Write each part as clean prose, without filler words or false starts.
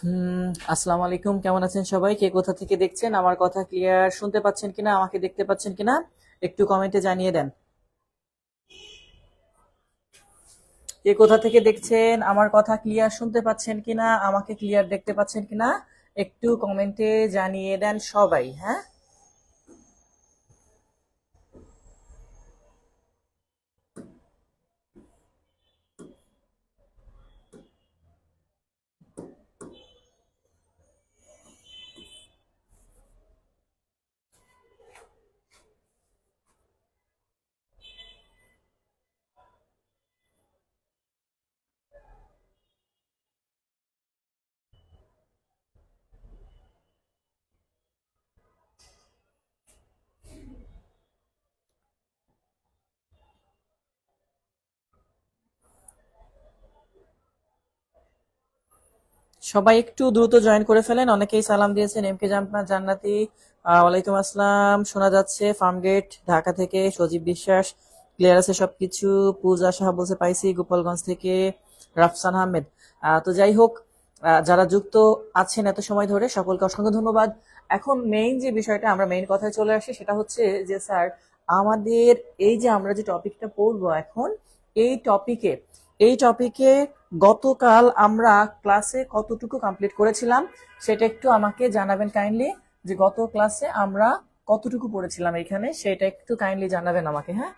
আসসালামু আলাইকুম, কেমন আছেন সবাই? কে কোথা থেকে দেখছেন? আমার কথা ক্লিয়ার শুনতে পাচ্ছেন কিনা, আমাকে দেখতে পাচ্ছেন কিনা একটু কমেন্টে জানিয়ে দেন। কে কোথা থেকে দেখছেন, আমার কথা ক্লিয়ার শুনতে পাচ্ছেন কিনা, আমাকে ক্লিয়ার দেখতে পাচ্ছেন কিনা একটু কমেন্টে জানিয়ে দেন সবাই, হ্যাঁ। সবাই একটু দ্রুত জয়েন করে ফেলেন। অনেকেই সালাম দিয়েছেন। এম কে জান্নাতি, ওয়ালাইকুম আসসালাম। শোনা যাচ্ছে ফার্মগেট ঢাকা থেকে। সজীব বিশ্বাস, ক্লিয়ার আছে সবকিছু। পূজা সাহা বলছে পাইছি গোপালগঞ্জ থেকে। রাফসান আহমেদ। তো যাই হোক, যারা যুক্ত আছেন এত সময় ধরে সকলকে অসংখ্য ধন্যবাদ। এখন মেইন যে বিষয়টা, আমরা মেইন কথায় চলে আসি, সেটা হচ্ছে যে স্যার, আমাদের এই যে আমরা যে টপিকটা পড়বো এখন, এই টপিকে এই টপিকে গতকাল আমরা ক্লাসে কতটুকু কমপ্লিট করেছিলাম সেটা একটু আমাকে জানাবেন কাইন্ডলি। যে গত ক্লাসে আমরা কতটুকু পড়েছিলাম এখানে, সেটা একটু কাইন্ডলি জানাবেন আমাকে, হ্যাঁ।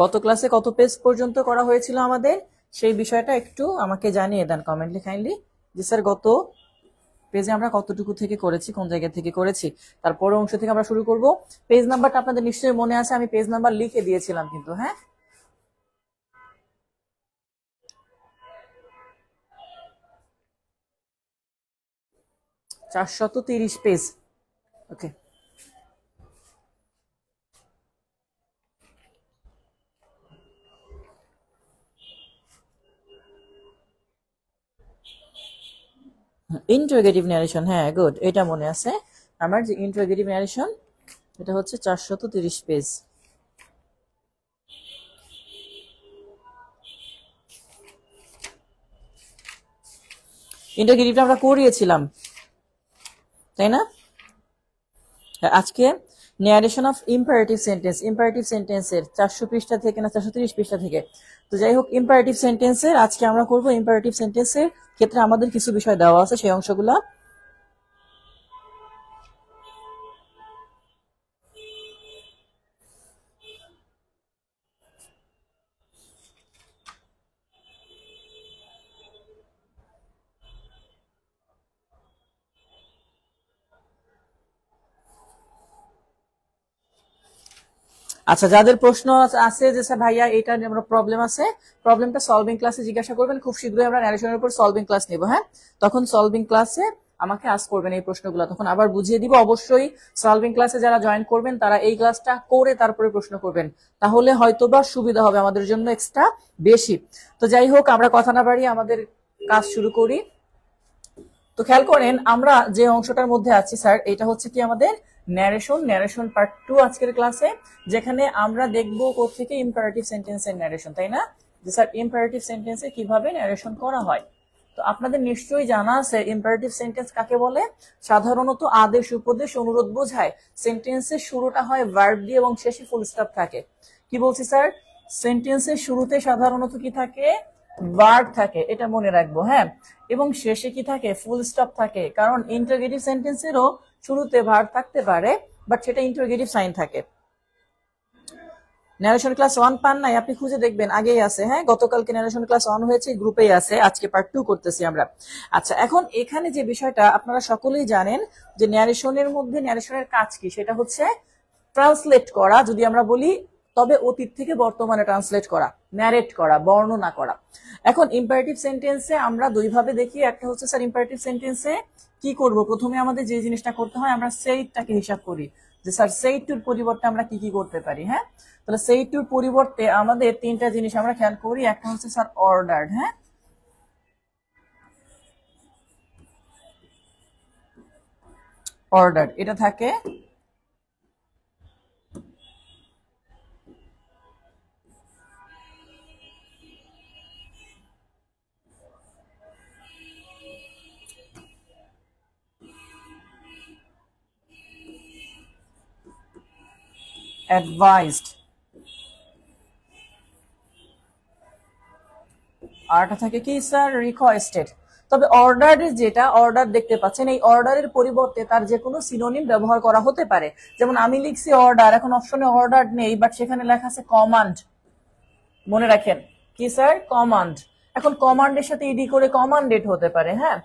গত ক্লাসে কত পেজ পর্যন্ত করা হয়েছিল আমাদের, সেই বিষয়টা একটু আমাকে জানিয়ে দেন কমেন্টলি কাইন্ডলি। যে স্যার, গত পেজে আমরা কতটুকু থেকে করেছি, কোন জায়গা থেকে করেছি। তারপরের অংশ থেকে আমরা শুরু করব। পেজ নাম্বারটা আপনাদের নিশ্চয়ই মনে আছে, আমি পেজ নাম্বার লিখে দিয়েছিলাম কিন্তু, হ্যাঁ। 430 পেজ। ওকে। ইন্টারোগেটিভ ন্যারেশন, হ্যাঁ, গুড, এটা মনে আছে আমার। যে ইন্টারোগেটিভ ন্যারেশন, এটা হচ্ছে 430 পেজ। ইন্টারোগেটিভটা আমরা করিয়েছিলাম, তাই না? আজকে ন্যারেশন অফ ইম্পারেটিভ সেন্টেন্সের 400 পৃষ্ঠা থেকে, না 430 পৃষ্ঠা থেকে। তো যাই হোক, ইম্পারেটিভ সেন্টেন্সের আজকে আমরা করব। ইম্পারেটিভ সেন্টেন্সের ক্ষেত্রে আমাদের কিছু বিষয় দেওয়া আছে, সেই অংশগুলা। আচ্ছা, যাদের প্রশ্ন আছে যে স্যার ভাইয়া এটা আমরা প্রবলেম আছে, প্রবলেমটা সলভিং ক্লাসে জিজ্ঞাসা করবেন। খুব শীঘ্রই আমরা ন্যারেশনের উপর সলভিং ক্লাস নেব, হ্যাঁ। তখন সলভিং ক্লাসে আমাকে আস্ক করবেন এই প্রশ্নগুলো, তখন আবার বুঝিয়ে দিব। অবশ্যই সলভিং ক্লাসে যারা জয়েন করবেন তারা এই ক্লাসটা করে তারপরে প্রশ্ন করবেন, তাহলে হয়তোবা সুবিধা হবে আমাদের জন্য এক্সট্রা বেশি। তো যাই হোক, আমরা কথা না বাড়িয়ে আমাদের কাজ শুরু করি। তো খেয়াল করেন, আমরা যে অংশটার মধ্যে আছি স্যার, এটা হচ্ছে কি আমাদের ন্যারেশন পার্ট 2 আজকের ক্লাসে, যেখানে আমরা দেখব কোত্থেকে ইম্পারেটিভ সেন্টেন্সের ন্যারেশন, তাই না? যে স্যার, ইম্পারেটিভ সেন্টেন্সে কিভাবে ন্যারেশন করা হয়। তো আপনাদের নিশ্চয়ই জানা আছে ইম্পারেটিভ সেন্টেন্স কাকে বলে। সাধারণত আদেশ, উপদেশ, অনুরোধ বোঝায়। সেন্টেন্সের শুরুটা হয় ভার্ব দিয়ে এবং শেষে ফুল স্টপ থাকে। কি বলছি স্যার? সেন্টেন্সের শুরুতে সাধারণত কি থাকে? ভার্ব থাকে, এটা মনে রাখবো, হ্যাঁ। এবং শেষে কি থাকে? ফুল স্টপ থাকে। কারণ ইন্টারোগেটিভ সেন্টেন্সেরও শুরুতে ভার্ব থাকতে পারে, বাট সেটা ইন্টারোগেটিভ সাইন থাকে। ন্যারেশন ক্লাস 1 পান নাই? আপনি খুঁজে দেখবেন, আগেই আছে, হ্যাঁ। গতকালকে ন্যারেশন ক্লাস 1 হয়েছে, গ্রুপেই আছে। আজকে পার্ট 2 করতেছি আমরা। আচ্ছা, এখন এখানে যে বিষয়টা আপনারা সকলেই জানেন, যে ন্যারেশনের মধ্যে ন্যারেশনের কাজ কি, সেটা হচ্ছে ট্রান্সলেট করা, যদি আমরা বলি, তবে অতীত থেকে বর্তমানে ট্রান্সলেট করা, ন্যারেট করা, বর্ণনা করা। এখন ইম্পারেটিভ সেন্টেন্সে আমরা দুইভাবে দেখি। একটা হচ্ছে স্যার, ইম্পারেটিভ সেন্টেন্সে কি করব, প্রথমে আমাদের যে জিনিসটা করতে হয়, আমরা সেইটাকে হিসাব করি, যে স্যার সেইটুর পরিবর্তে আমরা কি কি করতে পারি, হ্যাঁ। তাহলে সেইটুর পরিবর্তে আমাদের তিনটা জিনিস আমরা খেয়াল করি। একটা হচ্ছে স্যার অর্ডার, হ্যাঁ। অর্ডার এটা থাকে অ্যাডভাইসড, আরটা থাকে কি স্যার রিকোয়েস্টেড। তবে অর্ডারের যেটা অর্ডার দেখতে পাচ্ছেন, এই অর্ডারের পরিবর্তে তার যে কোনো সিনোনিম ব্যবহার করা হতে পারে। যেমন আমি লিখছি অর্ডার, এখন অপশনে অর্ডার নেই, বাট সেখানে লেখা আছে কমান্ড। মনে রাখেন কি স্যার কমান্ড। এখন কমান্ডের সাথে ইডি করে কমান্ডেড হতে পারে। হ্যাঁ,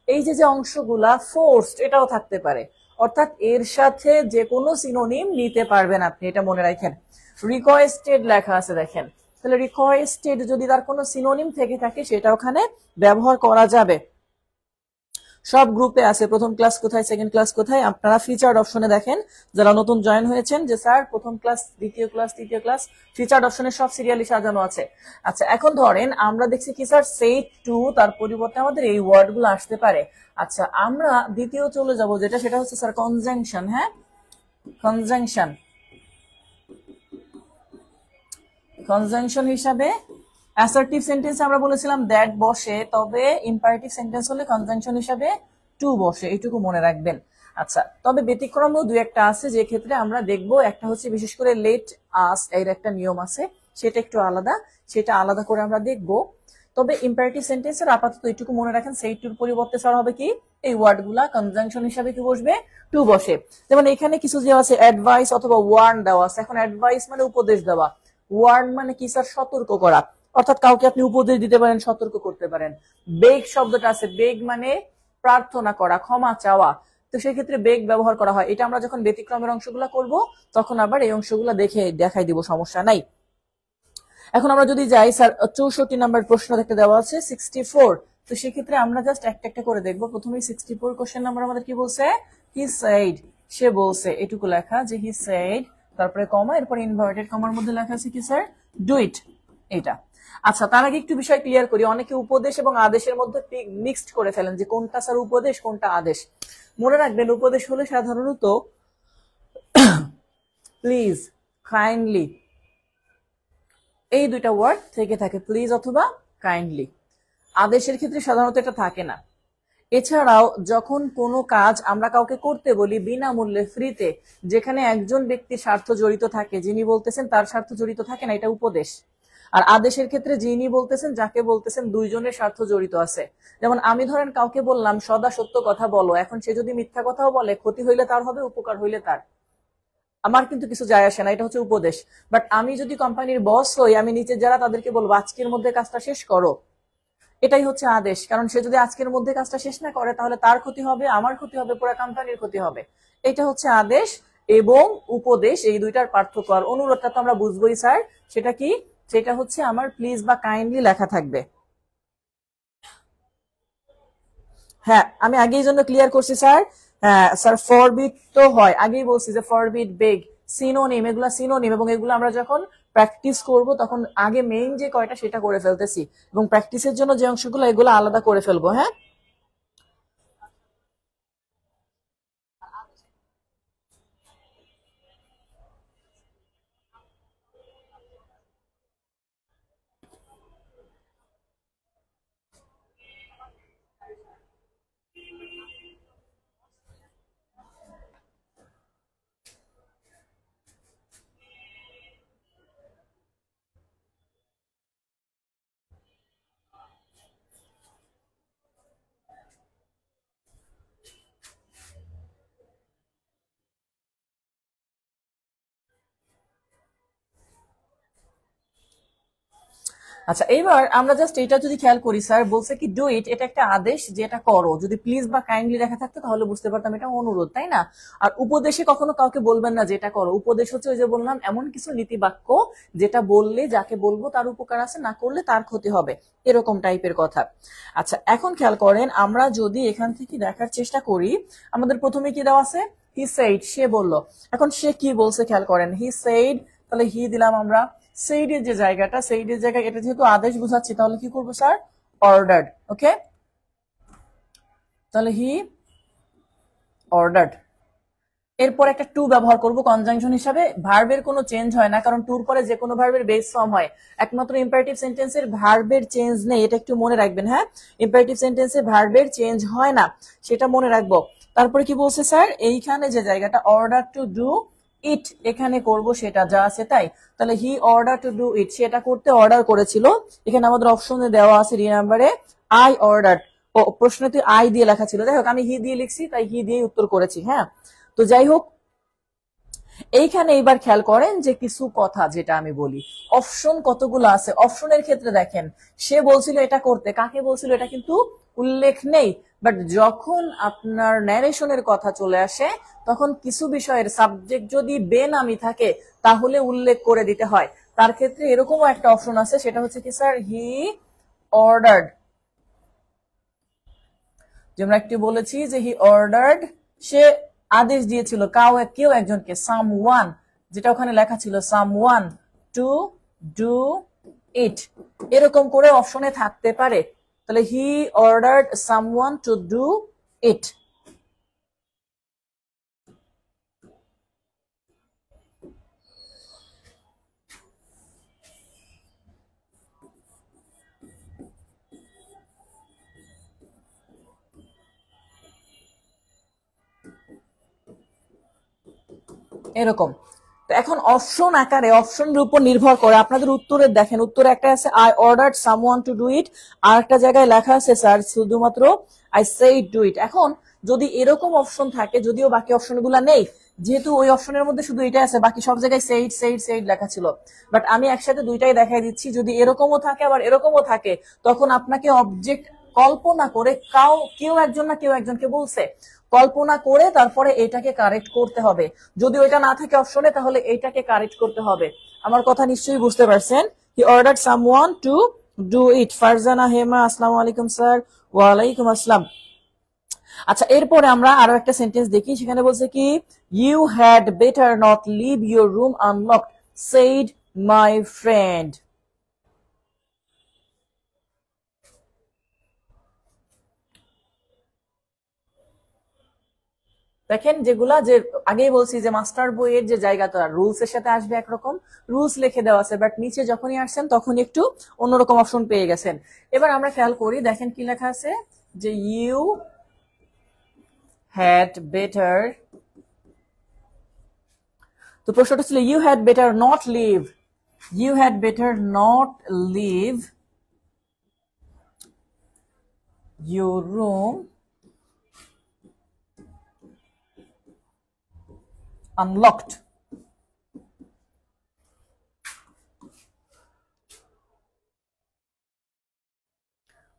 এই যে যে অংশগুলা ফোর্সড এটাও থাকতে পারে, অর্থাৎ এর সাথে যে কোনো সিনোনিম নিতে পারবেন আপনি, এটা মনে রাখেন। রিকোয়েস্টেড লেখা আছে দেখেন, তাহলে রিকোয়েস্টেড যদি তার কোনো সিনোনিম থেকে থাকে সেটা ওখানে ব্যবহার করা যাবে। সব গ্রুপে আছে, প্রথম ক্লাস কোথায় সেকেন্ড ক্লাস কোথায়, আপনারা ফিচার্ড অপশনে দেখেন। যারা নতুন জয়েন হয়েছেন যে স্যার প্রথম ক্লাস দ্বিতীয় ক্লাস তৃতীয় ক্লাস, ফিচার্ড অপশনে সব সিরিয়ালি সাজানো আছে। আচ্ছা এখন ধরেন আমরা দেখছি কি স্যার সেট টু, তার পরিবর্তে আমাদের এই ওয়ার্ড গুলো আসতে পারে। আচ্ছা আমরা দ্বিতীয় চলে যাব, যেটা সেটা হচ্ছে স্যার কনজাংশন। হ্যাঁ, কনজাংশন, কনজাংশন হিসাবে অ্যাসার্টিভ সেন্টেন্স আমরা বলেছিলাম দ্যাট বসে, তবে ইম্পারেটিভ সেন্টেন্স হলে কনজাংশন হিসাবে টু বসে, এইটুকু মনে রাখবেন। আচ্ছা তবে ব্যতিক্রমও দুই একটা আছে, যে ক্ষেত্রে আমরা দেখব। একটা হচ্ছে বিশেষ করে লেট আস এর একটা নিয়ম আছে, সেটা একটু আলাদা, সেটা আলাদা করে আমরা দেখব। তবে ইম্পারেটিভ সেন্টেন্সের আপাতত এইটুকু মনে রাখেন, সেই টুর পরিবর্তে স্যার হবে কি এই ওয়ার্ড গুলা কনজাংশন হিসাবে কি বসবে টু বসে। যেমন এখানে কিছু যে আছে অ্যাডভাইস অথবা ওয়ার্ন দেওয়া আছে। এখন অ্যাডভাইস মানে উপদেশ দেওয়া, ওয়ার্ন মানে কি স্যার সতর্ক করা, অর্থাৎ কাউকে আপনি উপদেশ দিতে পারেন, সতর্ক করতে পারেন। বেগ শব্দটা আছে, বেগ মানে প্রার্থনা করা, ক্ষমা চাওয়া, তো সেই ক্ষেত্রে বেগ ব্যবহার করা হয়। এটা আমরা যখন ব্যতিক্রমের অংশগুলো করব তখন আবার এই অংশগুলো দেখাই দিব, সমস্যা নাই। এখন আমরা যদি যাই স্যার 64 নাম্বার প্রশ্ন দেখতে দেওয়া আছে 64, তো সেক্ষেত্রে আমরা জাস্ট একটা একটা করে দেখবো। প্রথমে 64 কোশ্চেন নাম্বার আমাদের কি বলছে, হি সেড, সে বলছে, এটুকু লেখা যে হি সেড, তারপরে কমা, এরপর ইনভার্টেড কমার মধ্যে লেখা আছে কি স্যার ডু ইট, এটা। আচ্ছা তার আগে একটু বিষয় ক্লিয়ার করি, অনেকে উপদেশ এবং আদেশের মধ্যে মিক্সড করে ফেলেন যে কোনটা স্যার উপদেশ কোনটা আদেশ। মনে রাখবেন উপদেশ হলে সাধারণত প্লিজ, কাইন্ডলি, এই দুইটা ওয়ার্ড থেকে থাকে, প্লিজ অথবা কাইন্ডলি। আদেশের ক্ষেত্রে সাধারণত এটা থাকে না। এছাড়াও যখন কোনো কাজ আমরা কাউকে করতে বলি বিনামূল্যে ফ্রিতে, যেখানে একজন ব্যক্তির স্বার্থ জড়িত থাকে, যিনি বলতেছেন তার স্বার্থ জড়িত থাকে না, এটা উপদেশ। আর আদেশের ক্ষেত্রে যিনি বলতেছেন যাকে বলতেছেন দুইজনের স্বার্থ জড়িত আছে। যেমন আমি ধরেন কাউকে বললাম সদা সত্য কথা বলো, এখন সে যদি মিথ্যা কথাও বলে, ক্ষতি হইলে তার হবে, উপকার হইলে তার, আমার কিন্তু কিছু যায় আসে না, এটা হচ্ছে উপদেশ। বাট আমি যদি কোম্পানির বস হই, আমি নিচে যারা তাদেরকে বলবো আজকের মধ্যে কাজটা শেষ করো, এটাই হচ্ছে আদেশ। কারণ সে যদি আজকের মধ্যে কাজটা শেষ না করে তাহলে তার ক্ষতি হবে, আমার ক্ষতি হবে, পুরো কোম্পানির ক্ষতি হবে। এটা হচ্ছে আদেশ এবং উপদেশ, এই দুইটার পার্থক্য। আর অনুরোধটা তো আমরা বুঝবোই স্যার, সেটা কি, সেটা হচ্ছে আমার প্লিজ বা কাইন্ডলি লেখা থাকবে। হ্যাঁ আমি আগেই জন্য ক্লিয়ার করছি স্যার। হ্যাঁ স্যার ফরবিট তো হয়, আগেই বলছি যে ফরবিট, বেগ, সিনোনিম, এগুলা সিনোনিম, এবং এগুলো আমরা যখন প্র্যাকটিস করব তখন আগে মেইন যে কয়টা সেটা করে ফেলতেছি, এবং প্র্যাকটিসের জন্য যে অংশগুলো এগুলো আলাদা করে ফেলবো। হ্যাঁ আচ্ছা এইবার আমরা জাস্ট এটা যদি খেয়াল করি, স্যার বলছে কি ডু ইট, এটা একটা আদেশ যে এটা করো। যদি প্লিজ বা কাইন্ডলি লেখা থাকতো তাহলে বুঝতে পারতাম এটা অনুরোধ, তাই না? আর উপদেশে কখনো কাউকে বলবেন না যে এটা করো। উপদেশ হচ্ছে ওই যে বললাম এমন কিছু নীতি বাক্য যেটা বললে যাকে বলবো তার উপকার আছে, না করলে তার ক্ষতি হবে, এরকম টাইপের কথা। আচ্ছা এখন খেয়াল করেন, আমরা যদি এখান থেকে দেখার চেষ্টা করি, আমাদের প্রথমে কি দেওয়া আছে, হি সেইড, সে বললো। এখন সে কি বলছে খেয়াল করেন, হি সেইড, তাহলে হি দিলাম আমরা। সেইডের যে জায়গাটা, সেইডের জায়গায় এটা যেহেতু আদেশ বোঝাচ্ছি তাহলে কি করবো স্যার, অর্ডার্ড। ওকে, তাহলে হি অর্ডার্ড। এরপর একটা টু ব্যবহার করব কনজাংশন হিসাবে। ভার্বের কোনো চেঞ্জ হয় না, কারণ টুর পরে যে কোনো ভার্বের বেস ফর্ম হয়। একমাত্র ইম্পারেটিভ সেন্টেন্সের ভার্বের চেঞ্জ নেই, এটা একটু মনে রাখবেন। হ্যাঁ, ইম্পারেটিভ সেন্টেন্সে ভার্বের চেঞ্জ হয় না, সেটা মনে রাখবো। তারপরে কি বলছে স্যার, এইখানে যে জায়গাটা অর্ডার টু ডু ইট, এখানে করব সেটা যা আছে তাই। তাহলে হি অর্ডার টু ডু ইট, সেটা করতে অর্ডার করেছিল। এখানে আমাদের অপশনে দেওয়া আছে ডি নাম্বারে আই অর্ডার। ও প্রশ্নতে আই দিয়ে লেখা ছিল, যাই হোক আমি হি দিয়ে লিখছি, তাই হি দিয়ে উত্তর করেছি। হ্যাঁ, তো যাই হোক, এইখানে এবার খেয়াল করেন যে কিছু কথা যেটা আমি বলি, অপশন কতগুলো আছে। অপশনের ক্ষেত্রে দেখেন, সে বলছিল এটা করতে, কাকে বলছিল এটা কিন্তু উল্লেখ নেই। বাট যখন আপনার ন্যারেশনের কথা চলে আসে, তখন কিছু বিষয়ের সাবজেক্ট যদি বেনামি থাকে তাহলে উল্লেখ করে দিতে হয়। তার ক্ষেত্রে এরকমও একটা অপশন আছে, সেটা হচ্ছে কি স্যার, হি অর্ডার্ড। যেমন একটি বলেছি যে হি অর্ডার্ড, সে আদেশ দিয়েছিল কেউ একজনকে, সামওয়ান, যেটা ওখানে লেখা ছিল সামওয়ান টু ডু ইট, এরকম করে অপশনে থাকতে পারে। তাহলে he ordered someone to do ইট। এরকম। তো এখন অপশন আকারে, অপশনের উপর নির্ভর করে আপনাদের উত্তরে দেখেন, উত্তরে একটা আছে I ordered someone to do it, আর একটা জায়গায় লেখা আছে স্যার শুধুমাত্র আই সেইড ডু ইট। এখন যদি এরকম অপশন থাকে, যদিও বাকি অপশনগুলো নেই, যেহেতু ওই অপশনের মধ্যে শুধু এটাই আছে, বাকি সব জায়গায় সেইড সেইড সেইড লেখা ছিল, বাট আমি একসাথে দুইটাই দেখাই দিচ্ছি। যদি এরকমও থাকে আবার এরকমও থাকে, তখন আপনাকে অবজেক্ট কল্পনা করে কেউ একজন না কেউ একজনকে বলছে, কল্পনা করে তারপরে এটাকে কারেক্ট করতে হবে। যদি ওইটা না থাকে অপশনে, তাহলে এইটাকে কারেক্ট করতে হবে। আমার কথা নিশ্চয়ই বুঝতে পারছেন। He ordered someone to do ইট। ফারজানা হেমা, আসসালামু আলাইকুম স্যার। ওয়ালাইকুম আসসালাম। আচ্ছা, এরপরে আমরা আরো একটা সেন্টেন্স দেখি। সেখানে বলছে কি, you had better not leave your room unlocked, said my friend. দেখেন, যেগুলা যে আগেই বলছি যে মাস্টার বইয়ের যে জায়গাটা রুলস এর সাথে আসবে একরকম, রুলস লিখে দেওয়া আছে, বাট নিচে যখনই আসছেন তখন একটু অন্যরকম অপশন পেয়ে গেছেন। এবার আমরা খেয়াল করি, দেখেন কি লেখা আছে, যে ইউ হ্যাড বেটার, তো প্রশ্নটা ছিল you had better not leave, you had better not leave your room unlocked.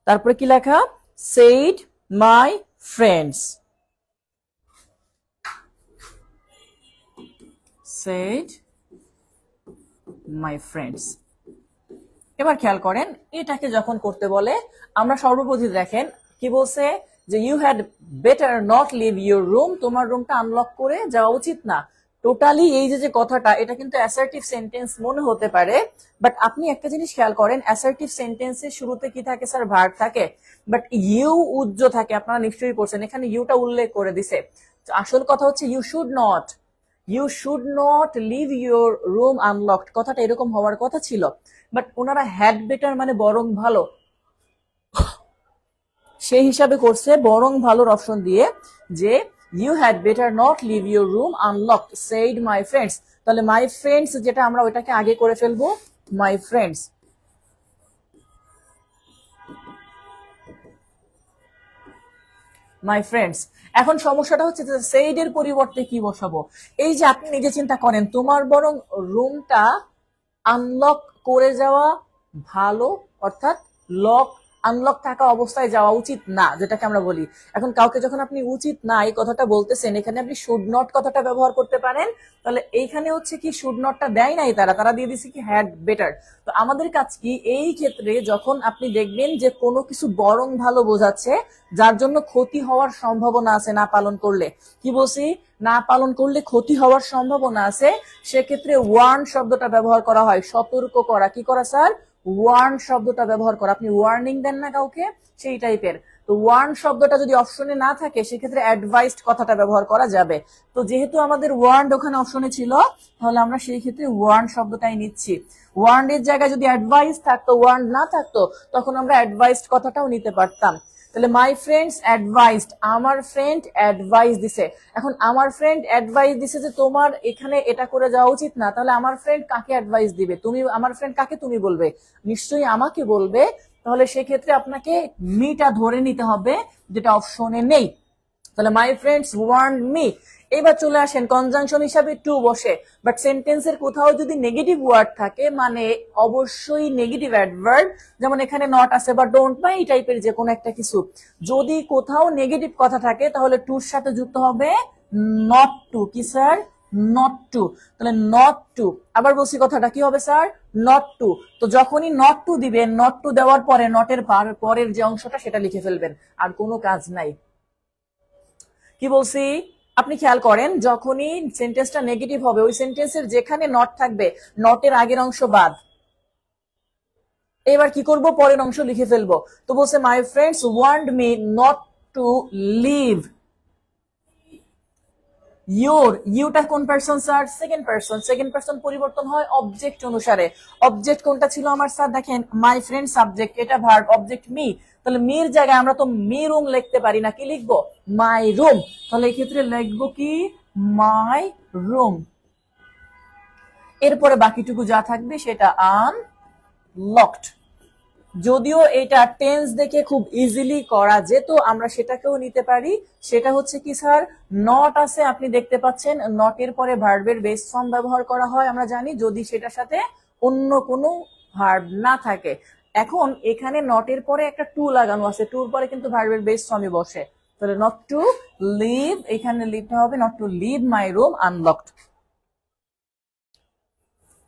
তারপরে কি লেখা, said my friends, said my friends. এবার খেয়াল করেন, এটাকে যখন করতে বলে আমরা সর্বপ্রথম দেখেন কি বলছে, যে you had better not leave your room, তোমার রুমটা আনলক করে যাওয়া উচিত না। টোটালি এই যে কথাটা, এটা কিন্তু অ্যাসার্টিভ সেন্টেন্স মনে হতে পারে, বাট আপনি একটা জিনিস খেয়াল করেন, অ্যাসার্টিভ সেন্টেন্সের শুরুতে কি থাকে স্যার, ভার্ব থাকে, বাট ইউ উজ্জ থাকে। আপনারা নিশ্চয়ই পড়ছেন, এখানে ইউটা উল্লেখ করে দিছে। আসল কথা হচ্ছে you should not, you should not leave your room unlocked, কথাটা এরকম হওয়ার কথা ছিল, বাট ওনারা হ্যাড বেটার মানে বরং ভালো, সেই হিসাবে করছে বরং ভালোর অপশন দিয়ে, যে you had better not leave your room unlocked, said my friends. তাহলে মাই ফ্রেন্ডস যেটা, আমরা ওইটাকে আগে করে ফেলবো, মাই ফ্রেন্ডস, মাই ফ্রেন্ডস। এখন সমস্যাটা হচ্ছে যে সেইড এর পরিবর্তে কি বসাবো। এই যে আপনি নিজে চিন্তা করেন, তোমার বরং রুমটা আনলক করে যাওয়া ভালো, অর্থাৎ আনলক থাকা অবস্থায় যাওয়া উচিত না, যেটাকে আমরা বলি। এখন কাউকে যখন আপনি উচিত না এই কথাটা বলতেছেন, এখানে আপনি শুড নট কথাটা ব্যবহার করতে পারেন। তাহলে এইখানে হচ্ছে কি, শুড নটটা দেয় নাই, তারা দিয়ে দিচ্ছে কি হ্যাড বেটার। তো আমাদের কাজ কি, এই ক্ষেত্রে যখন আপনি দেখবেন যে কোনো কিছু বরং ভালো বোঝাচ্ছে, যার জন্য ক্ষতি হওয়ার সম্ভাবনা আছে না পালন করলে, কি বলছি, না পালন করলে ক্ষতি হওয়ার সম্ভাবনা আছে, সেক্ষেত্রে ওয়ার্ন শব্দটা ব্যবহার করা হয়, সতর্ক করা। কি করা স্যার, ওয়ার্ন শব্দটা ব্যবহার করা। আপনি ওয়ার্নিং দেন না কাউকে, সেই টাইপের। তো ওয়ার্ন শব্দটা যদি অপশনে না থাকে সেক্ষেত্রে অ্যাডভাইসড কথাটা ব্যবহার করা যাবে। তো যেহেতু আমাদের ওয়ার্ন ওখানে অপশনে ছিল, তাহলে আমরা সেই ক্ষেত্রে ওয়ার্ন শব্দটাই নিচ্ছি। ওয়ার্ন এর জায়গায় যদি অ্যাডভাইস থাকতো, ওয়ার্ন না থাকতো, তখন আমরা অ্যাডভাইসড কথাটাও নিতে পারতাম। তাহলে মাই ফ্রেন্ডস অ্যাডভাইসড, আমার ফ্রেন্ড অ্যাডভাইস দিছে। এখন আমার ফ্রেন্ড অ্যাডভাইস দিছে যে তোমার এখানে এটা করে যাওয়া উচিত না, তাহলে আমার ফ্রেন্ড কাকে অ্যাডভাইস দিবে? তুমি, আমার ফ্রেন্ড কাকে তুমি বলবে? নিশ্চয়ই আমাকে বলবে। তাহলে সেক্ষেত্রে আপনাকে মিটা ধরে নিতে হবে, যেটা অপশনে নেই। তাহলে মাই ফ্রেন্ডস ওয়ার্নড মি। এবার চলে আসেন কনজাংশন হিসাবে টু বসে, বাট সেন্টেন্সের কোথাও যদি নেগেটিভ ওয়ার্ড থাকে মানে অবশ্যই নেগেটিভ অ্যাডভার্ব, যেমন এখানে নট আছে বা ডোন্ট বা এই টাইপের যে কোনো একটা কিছু, যদি কোথাও নেগেটিভ কথা থাকে তাহলে টুর সাথে যুক্ত হবে নট টু। কি স্যার? Not to. তাহলে নট টু, আবার বলছি কথাটা কি হবে স্যার? Not to. তো যখনই নট টু দিবেন, নট টু দেওয়ার পরে নটের পরের যে অংশটা সেটা লিখে ফেলবেন, আর কোনো কাজ নাই। কি বলছি আপনি খেয়াল করেন, যখনই সেন্টেন্সটা নেগেটিভ হবে ওই সেন্টেন্সের যেখানে নট থাকবে নটের আগের অংশ বাদ। এবার কি করব? পরের অংশ লিখে ফেলবো। তো বলছে my friends warned me not to leave your. ইউটা কোন person sir? Second person. Second person পরিবর্তন হয় অবজেক্ট অনুসারে। অবজেক্ট কোনটা ছিল আমার স্যার? দেখেন মাই ফ্রেন্ড সাবজেক্ট, এটা ভার্ব, অবজেক্ট মি। তাহলে মির জায়গায় আমরা তো মি রুম লিখতে পারি না, কি লিখবো? My room. তাহলে এই ক্ষেত্রে লিখবো কি? My room. এরপরে বাকিটুকু যা থাকবে সেটা আনলকড। যদিও এটা টেন্স দেখে খুব ইজিলি করা যেত, আমরা সেটাকেও নিতে পারি। সেটা হচ্ছে কি স্যার? নট আছে, আপনি দেখতে পাচ্ছেন নটের পরে ভার্বের বেস ফর্ম ব্যবহার করা হয় আমরা জানি, যদি সেটার সাথে অন্য কোনো ভার্ব না থাকে। এখন এখানে নটের পরে একটা টু লাগানো আছে, টুর পরে কিন্তু ভার্বের বেস ফর্মই বসে। তাহলে নট টু লিভ, এখানে লিখতে হবে not to leave my room unlocked.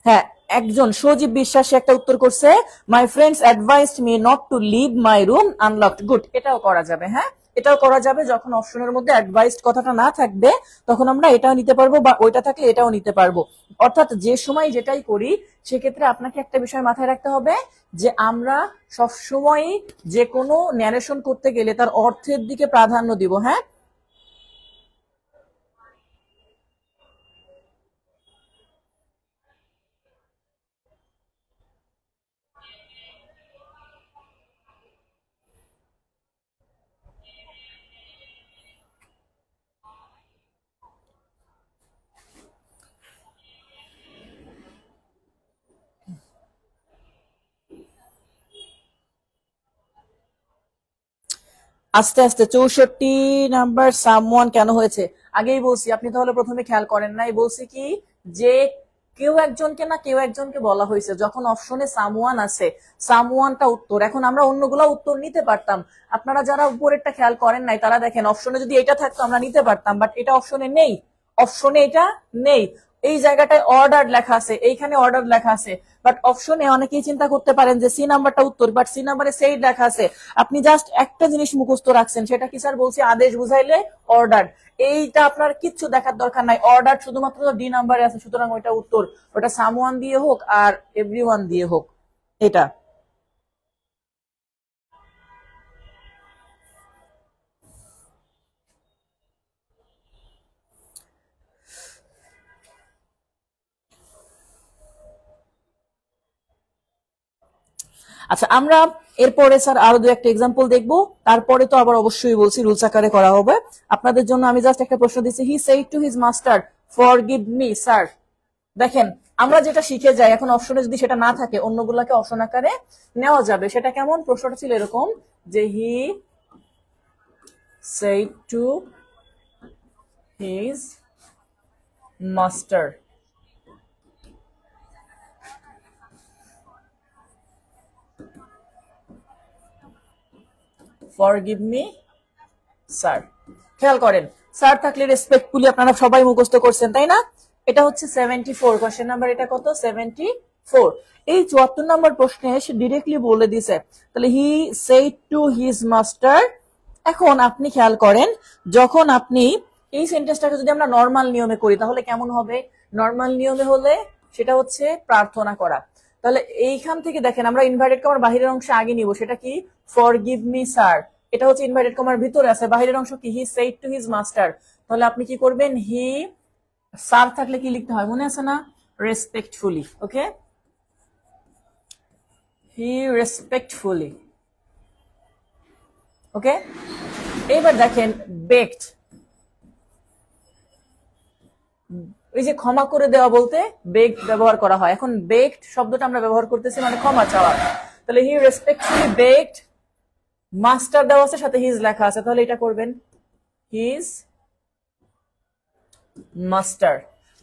হ্যাঁ, একজন সজীব বিশ্বাসী একটা উত্তর করছে, my friends advised me not to leave my room unlocked. Good, এটাও করা যাবে। হ্যাঁ, এটাও করা যাবে। যখন অপশনের মধ্যে অ্যাডভাইসড কথাটা না থাকবে তখন আমরা এটাও নিতে পারবো, বা ওইটা থাকলে এটাও নিতে পারবো। অর্থাৎ যে সময় যেটাই করি সেক্ষেত্রে আপনাকে একটা বিষয় মাথায় রাখতে হবে যে আমরা সবসময় যে কোনো ন্যারেশন করতে গেলে তার অর্থের দিকে প্রাধান্য দিব। হ্যাঁ, আস্তে আস্তে 64 নাম্বার সামওয়ান কেন হয়েছে আগেই বলছি, আপনি তাহলে প্রথমে খেয়াল করেন নাই। বলছি কি যে কেউ একজনকে না কেউ একজনকে বলা হয়েছে, যখন অপশনে সামওয়ান আছে সামওয়ানটা উত্তর। এখন আমরা অন্যগুলা উত্তর নিতে পারতাম, আপনারা যারা উপরেরটা খেয়াল করেন নাই তারা দেখেন অপশনে যদি এটা থাকতো আমরা নিতে পারতাম, বাট এটা অপশনে নেই। অপশনে এটা নেই, এই জায়গাটায় অর্ডার লেখা আছে, এইখানে অর্ডার লেখা আছে, বাট অপশনে অনেকেই চিন্তা করতে পারেন যে সি নাম্বারটা উত্তর, বাট সি নাম্বারে সেই লেখা আছে। আপনি জাস্ট একটা জিনিস মুখস্থ রাখছেন, সেটা কি স্যার? বলছি আদেশ বুঝাইলে অর্ডার। এইটা আপনার কিচ্ছু দেখার দরকার নাই, অর্ডার শুধুমাত্র ডি নাম্বারে আছে, সুতরাং ওইটা উত্তর। ওটা সামওয়ান দিয়ে হোক আর এভরিওয়ান দিয়ে হোক, এটা। আচ্ছা, আমরা এরপরে স্যার আরো দু একটা এক্সাম্পল দেখবো, তারপরে তো আবার অবশ্যই বলছি রুলস আকারে করা হবে আপনাদের জন্য। আমি জাস্ট একটা প্রশ্ন দিচ্ছি, he said to his master forgive me sir. দেখেন আমরা যেটা শিখে যাই, এখন অপশনে যদি সেটা না থাকে অন্যগুলাকে অপশন আকারে নেওয়া যাবে। সেটা কেমন? প্রশ্নটা ছিল এরকম যে he said to his master forgive me sir. খেয়াল করেন, স্যার থাকলে রেসপেক্টফুলি আপনারা সবাই মুখস্থ করছেন তাই না? এটা হচ্ছে 74 কোশ্চেন নাম্বার। এটা কত? 74। এই 74 নম্বর প্রশ্নে সে ডিরেক্টলি বলে দিছে, তাহলে he said to his master. এখন আপনি খেয়াল করেন, যখন আপনি এই সেন্টেন্সটাকে যদি আমরা নর্মাল নিয়মে করি তাহলে কেমন হবে? নর্মাল নিয়মে হলে সেটা হচ্ছে প্রার্থনা করা। তাহলে এইখান থেকে দেখেন আমরা ইনভার্টেড কমার বাহিরের অংশে আগে নিব, সেটা কি? Forgive me sir. এটা হচ্ছে ইনভার্টেড কমার ভিতরে আছে, বাহিরের অংশ কি he said to his master, তাহলে আপনি কি করবেন হি স্যার থাকলে কি লিখতে হয় মনে আছে না, রেসপেক্টফুলি। ওকে, হি রেসপেক্টফুলি। ওকে, এবার দেখেন বেকড, এই যে ক্ষমা করে দেওয়া বলতে বেকড ব্যবহার করা হয়। এখন বেকড শব্দটা আমরা ব্যবহার করতেছি মানে ক্ষমা চাওয়া, তাহলে হি রেসপেক্টফুলি বেকড, মাস্টার দেওয়া আছে সাথে হিজ লেখা আছে, তাহলে এটা করবেন হিজ মাস্টার।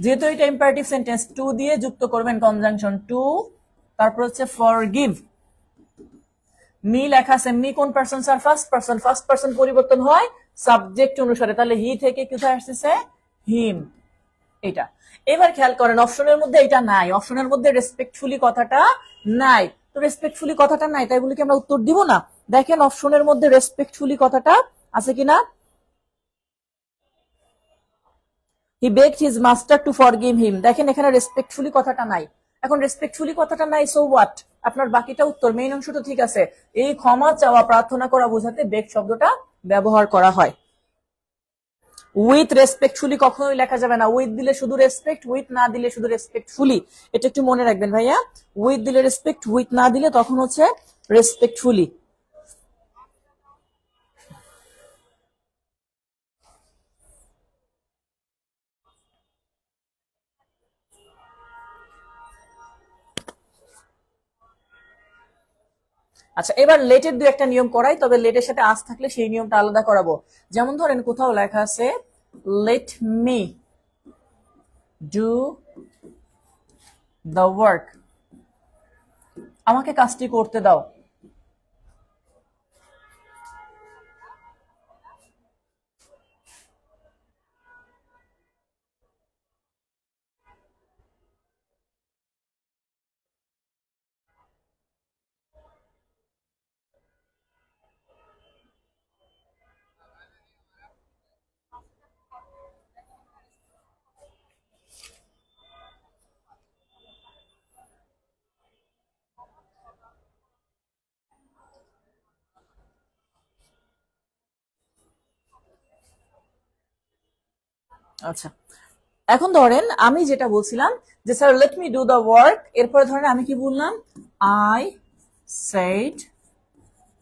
যেহেতু এটা ইম্পারেটিভ সেন্টেন্স, টু দিয়ে যুক্ত করবেন কনজাংশন টু, তারপর হচ্ছে ফরগিভ। মি লেখা আছে, মি কোন person sir, first person, first person পরিবর্তন হয় সাবজেক্ট অনুসারে, তাহলে হি থেকে কোথায় আসতেছে হিম, এটা। এবার খেয়াল করেন অপশনের মধ্যে এটা নাই, অপশনের মধ্যে রেসপেক্টফুলি কথাটা নাই, তো রেসপেক্টফুলি কথাটা নাই তাই বলে কি আমরা উত্তর দিব না? দেখেন অপশনের মধ্যে রেসপেক্টফুলি কথাটা আছে কিনা, he begged his master to forgive him, দেখেন এখানে রেসপেক্টফুলি কথাটা নাই। এখন রেসপেক্টফুলি কথাটা নাই, সো হোয়াট, আপনার বাকিটা উত্তর, মেইন অংশটা ঠিক আছে। এই ক্ষমা চাওয়া প্রার্থনা করা বোঝাতে বেগ শব্দটা ব্যবহার করা হয়। উইথ রেসপেক্টফুলি কখনোই লেখা যাবে না, উইথ দিলে শুধু রেসপেক্ট, উইথ না দিলে শুধু রেসপেক্টফুলি, এটা একটু মনে রাখবেন ভাইয়া। উইথ দিলে রেসপেক্ট, উইথ না দিলে তখন হচ্ছে রেসপেক্টফুলি। আচ্ছা, এবার লেটের দু একটা নিয়ম করাই, তবে লেটের সাথে আস থাকলে সেই নিয়মটা আলাদা করাবো। যেমন ধরেন কোথাও লেখা আছে let me do the work, আমাকে কাজটি করতে দাও। আচ্ছা, এখন ধরেন আমি যেটা বলছিলাম যে sir let me do the work, এরপরে ধরেন আমি কি বললাম, আই সেড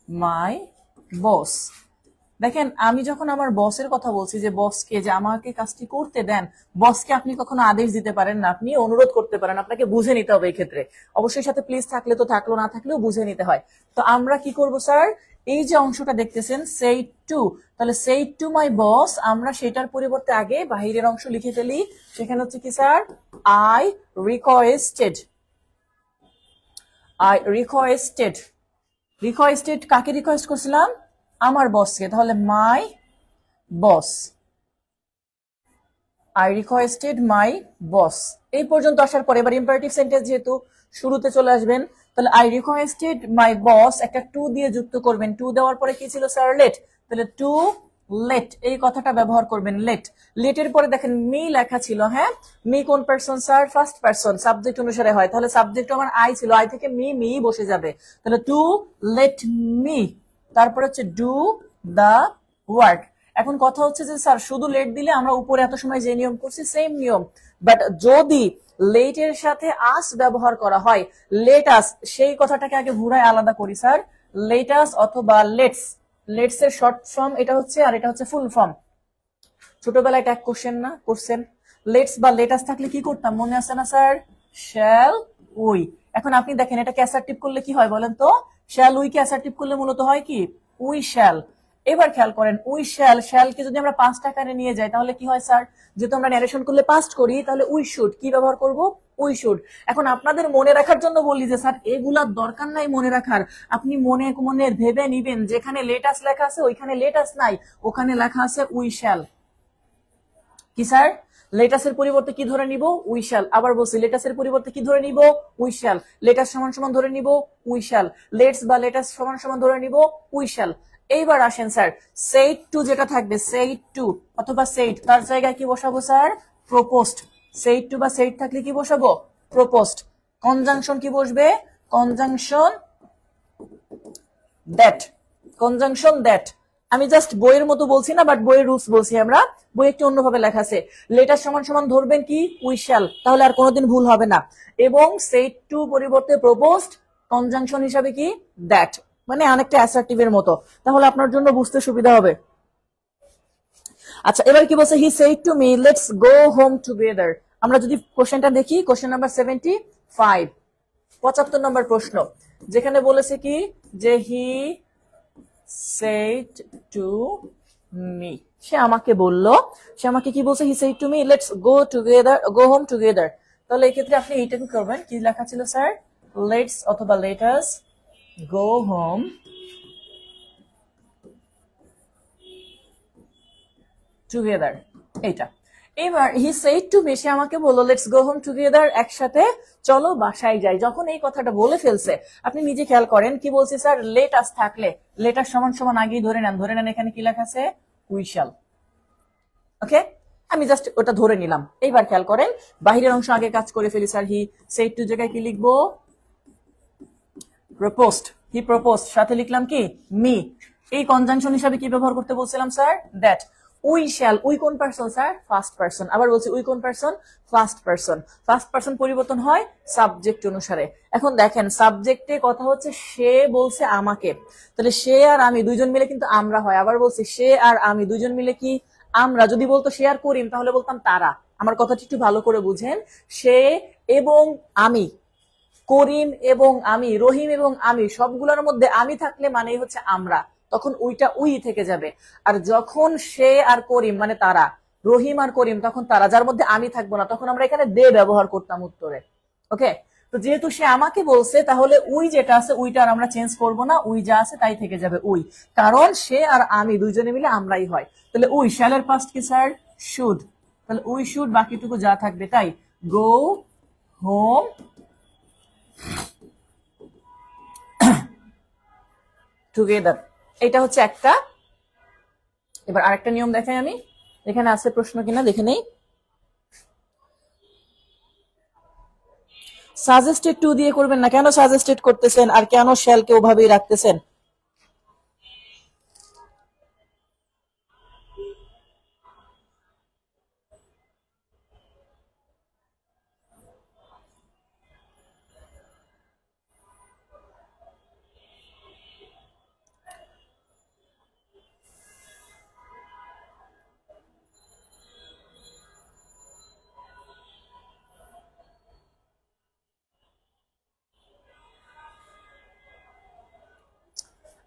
মাই বস। দেখেন আমি যখন আমার বসের কথা বলছি, যে বসকে যে আমাকে কাজটি করতে দেন, বসকে আপনি কখনো আদেশ দিতে পারেন না, আপনি অনুরোধ করতে পারেন, আপনাকে বুঝে নিতে হবে এই ক্ষেত্রে। অবশ্যই সাথে প্লিজ থাকলে তো থাকলো, না থাকলেও বুঝে নিতে হয়। তো আমরা কি করব স্যার, এই যে অংশটা দেখতেছেন সেইড টু, তাহলে সেইড টু মাই বস, আমরা সেটার পরিবর্তে আগে বাহিরের অংশ লিখে ফেলি, সেখানে হচ্ছে কি sir, I requested, I requested, requested কাকে রিকোয়েস্ট করছিলাম, আমার বসকে, তাহলে মাই বস, আই রিকোয়েস্টেড মাই বস। এই পর্যন্ত আসার পরে এবার ইম্পারেটিভ সেন্টেন্স যেহেতু শুরুতে চলে আসবেন, তাহলে আই রিকোয়েস্টেড মাই বস একটা টু দিয়ে যুক্ত করবেন, টু দেওয়ার পরে কি ছিল স্যার, লেট, তাহলে টু লেট এই কথাটা ব্যবহার করবেন, লেট। লেটের পরে দেখেন মি লেখা ছিল, হ্যাঁ মি কোন person sir, first person, subject অনুসারে হয়, তাহলে সাবজেক্ট আমার আই ছিল, আই থেকে মি, মি বসে যাবে, তাহলে টু লেট মি, তারপর হচ্ছে ডু দা ওয়ার্ক। এখন কথা হচ্ছে যে স্যার শুধু লেট দিলে আমরা উপরে এত সময় যে নিয়ম করছি সেম নিয়ম, বাট যদি লেটের সাথে আস ব্যবহার করা হয়, লেট আস, সেই কথাটাকে আগে ঘুরায় আলাদা করি স্যার, লেট আস অথবা লেটস, লেটস এর শর্ট ফর্ম এটা হচ্ছে, আর এটা হচ্ছে ফুল ফর্ম। ছোটবেলায় ট্যাগ কোশ্চেন না করছেন, লেটস বা লেটাস থাকলে কি করতাম মনে আছে না স্যার, শ্যাল উই। এখন আপনি দেখেন এটাকে অ্যাসার্টিভ করলে কি হয় বলেন তো, শ্যাল উই কে অ্যাসার্টিভ করলে মূলত হয় কি, উই শ্যাল। এবার খেয়াল করেন উই শ্যাল, শ্যালকে যদি আমরা পাস্ট আকারে নিয়ে যাই তাহলে কি হয় স্যার, যেহেতু আমরা ন্যারেশন করলে পাস্ট করি, তাহলে উই শুড কি ব্যবহার করব, উই শুড। এখন আপনাদের মনে রাখার জন্য বলি যে স্যার এগুলার দরকার নাই মনে রাখার, আপনি মনে মনে ভেবে নিবেন যেখানে লেটাস লেখা আছে ওইখানে লেটাস নাই, ওখানে লেখা আছে উই শ্যাল। কি স্যার, লেটাসের পরিবর্তে কি ধরে নিব, উই শ্যাল। আবার বলছি লেটাসের পরিবর্তে কি ধরে নিব, উই শ্যাল। লেটাস সমান সমান ধরে নিব উই শ্যাল, লেটস বা লেটাস সমান সমান ধরে নিব উই শ্যাল। এইবার আসেন স্যার, সেইড টু যেটা থাকবে, সেইড টু অথবা সেইড, তার জায়গায় কি বসাবো স্যার, প্রপোজড। সেইড টু বা সেইড থাকলে কি বসাবো, প্রপোজড। কনজাংশন কি বসবে, কনজাংশন দ্যাট, কনজাংশন দ্যাট, আমি জাস্ট বইয়ের মতো বলছি না, বাট বইয়ের রুলস বলছি আমরা, বই একটু অন্যভাবে লেখা আছে। লেটার সমান সমান ধরবেন কি উই শ্যাল, তাহলে আর কোনোদিন ভুল হবে না। এবং সেড টু পরিবর্তে প্রপোজড, কনজাংশন হিসাবে কি দ্যাট, মানে অনেকটা অ্যাসার্টিভের মতো, তাহলে আপনার জন্য বুঝতে সুবিধা হবে। আচ্ছা, এবার কি বলছে, he shed to me let's go home together. আমরা যদি কোশ্চেনটা দেখি, কোশ্চেন নাম্বার 75, 75 নম্বর প্রশ্ন, যেখানে বলেছে কি যে হি সেড টু মি, সে আমাকে বলল, সে আমাকে কি বলছে, he shed to me let's go together, go home together. তাহলে এই ক্ষেত্রে আপনি এইটা কি করবেন, কি লেখা ছিল স্যার, লেটস অথবা let us go home together, এইটা। এবার হি সেড টু মি, সে আমাকে বললো লেটস গো হোম টুগেদার, একসাথে চলো বাসায় যাই। যখন এই কথাটা বলে ফেলছে, আপনি নিজে খেয়াল করেন কি বলছি স্যার, লেট আস থাকলে লেটার সমান সমান আগেই ধরে নেন, ধরে নেন এখানে কি লেখা আছে, উই শ্যাল। ওকে, আমি জাস্ট ওটা ধরে নিলাম। এইবার খেয়াল করেন বাহিরের অংশ আগে কাজ করে ফেলি স্যার, হি সেড টু জায়গায় কি লিখবো, প্রপোজড, হি প্রপোজড, সাথে লিখলাম কি মি। এই কনজাংশন হিসাবে কি ব্যবহার করতে বলছিলাম sir, that. We shall, we কোন পারসন স্যার, ফার্স্ট পারসন। আবার বলছি উই কোন person, first person. First person পরিবর্তন হয় সাবজেক্ট অনুসারে। এখন দেখেন সাবজেক্টে কথা হচ্ছে সে বলছে আমাকে, তাহলে সে আর আমি দুইজন মিলে কিন্তু আমরা হয়। আবার বলছি সে আর আমি দুইজন মিলে কি আমরা। যদি বলতো সে আর করিম তাহলে বলতাম তারা। আমার কথাটি একটু ভালো করে বুঝেন, সে এবং আমি, করিম এবং আমি, রহিম এবং আমি, সবগুলোর মধ্যে আমি থাকলে মানেই হচ্ছে আমরা, তখন উইটা উই থেকে যাবে। আর যখন সে আর করিম মানে তারা, রহিম আর করিম তখন তারা, যার মধ্যে আমি থাকবো না, তখন আমরা এখানে দে ব্যবহার করতাম উত্তরে। ওকে, তো যেহেতু সে আমাকে বলছে তাহলে উই যেটা আছে উইটা আর আমরা চেঞ্জ করব না, উই যা আছে তাই থেকে যাবে উই, কারণ সে আর আমি দুইজনে মিলে আমরাই হয়। তাহলে উই শ্যালের পাস্ট কি স্যার, শুড, তাহলে উই শুড, বাকিটুকু যা থাকবে তাই, গো হোম টুগেদার, এটা হচ্ছে একটা। এবার আরেকটা নিয়ম দেখাই আমি, এখানে আছে প্রশ্ন কিনা দেখে নেই। সাজেস্টেড টু দিয়ে করবেন না, কেন সাজেস্টেড করতেছেন আর কেন শ্যালকে ওভাবেই রাখতেছেন?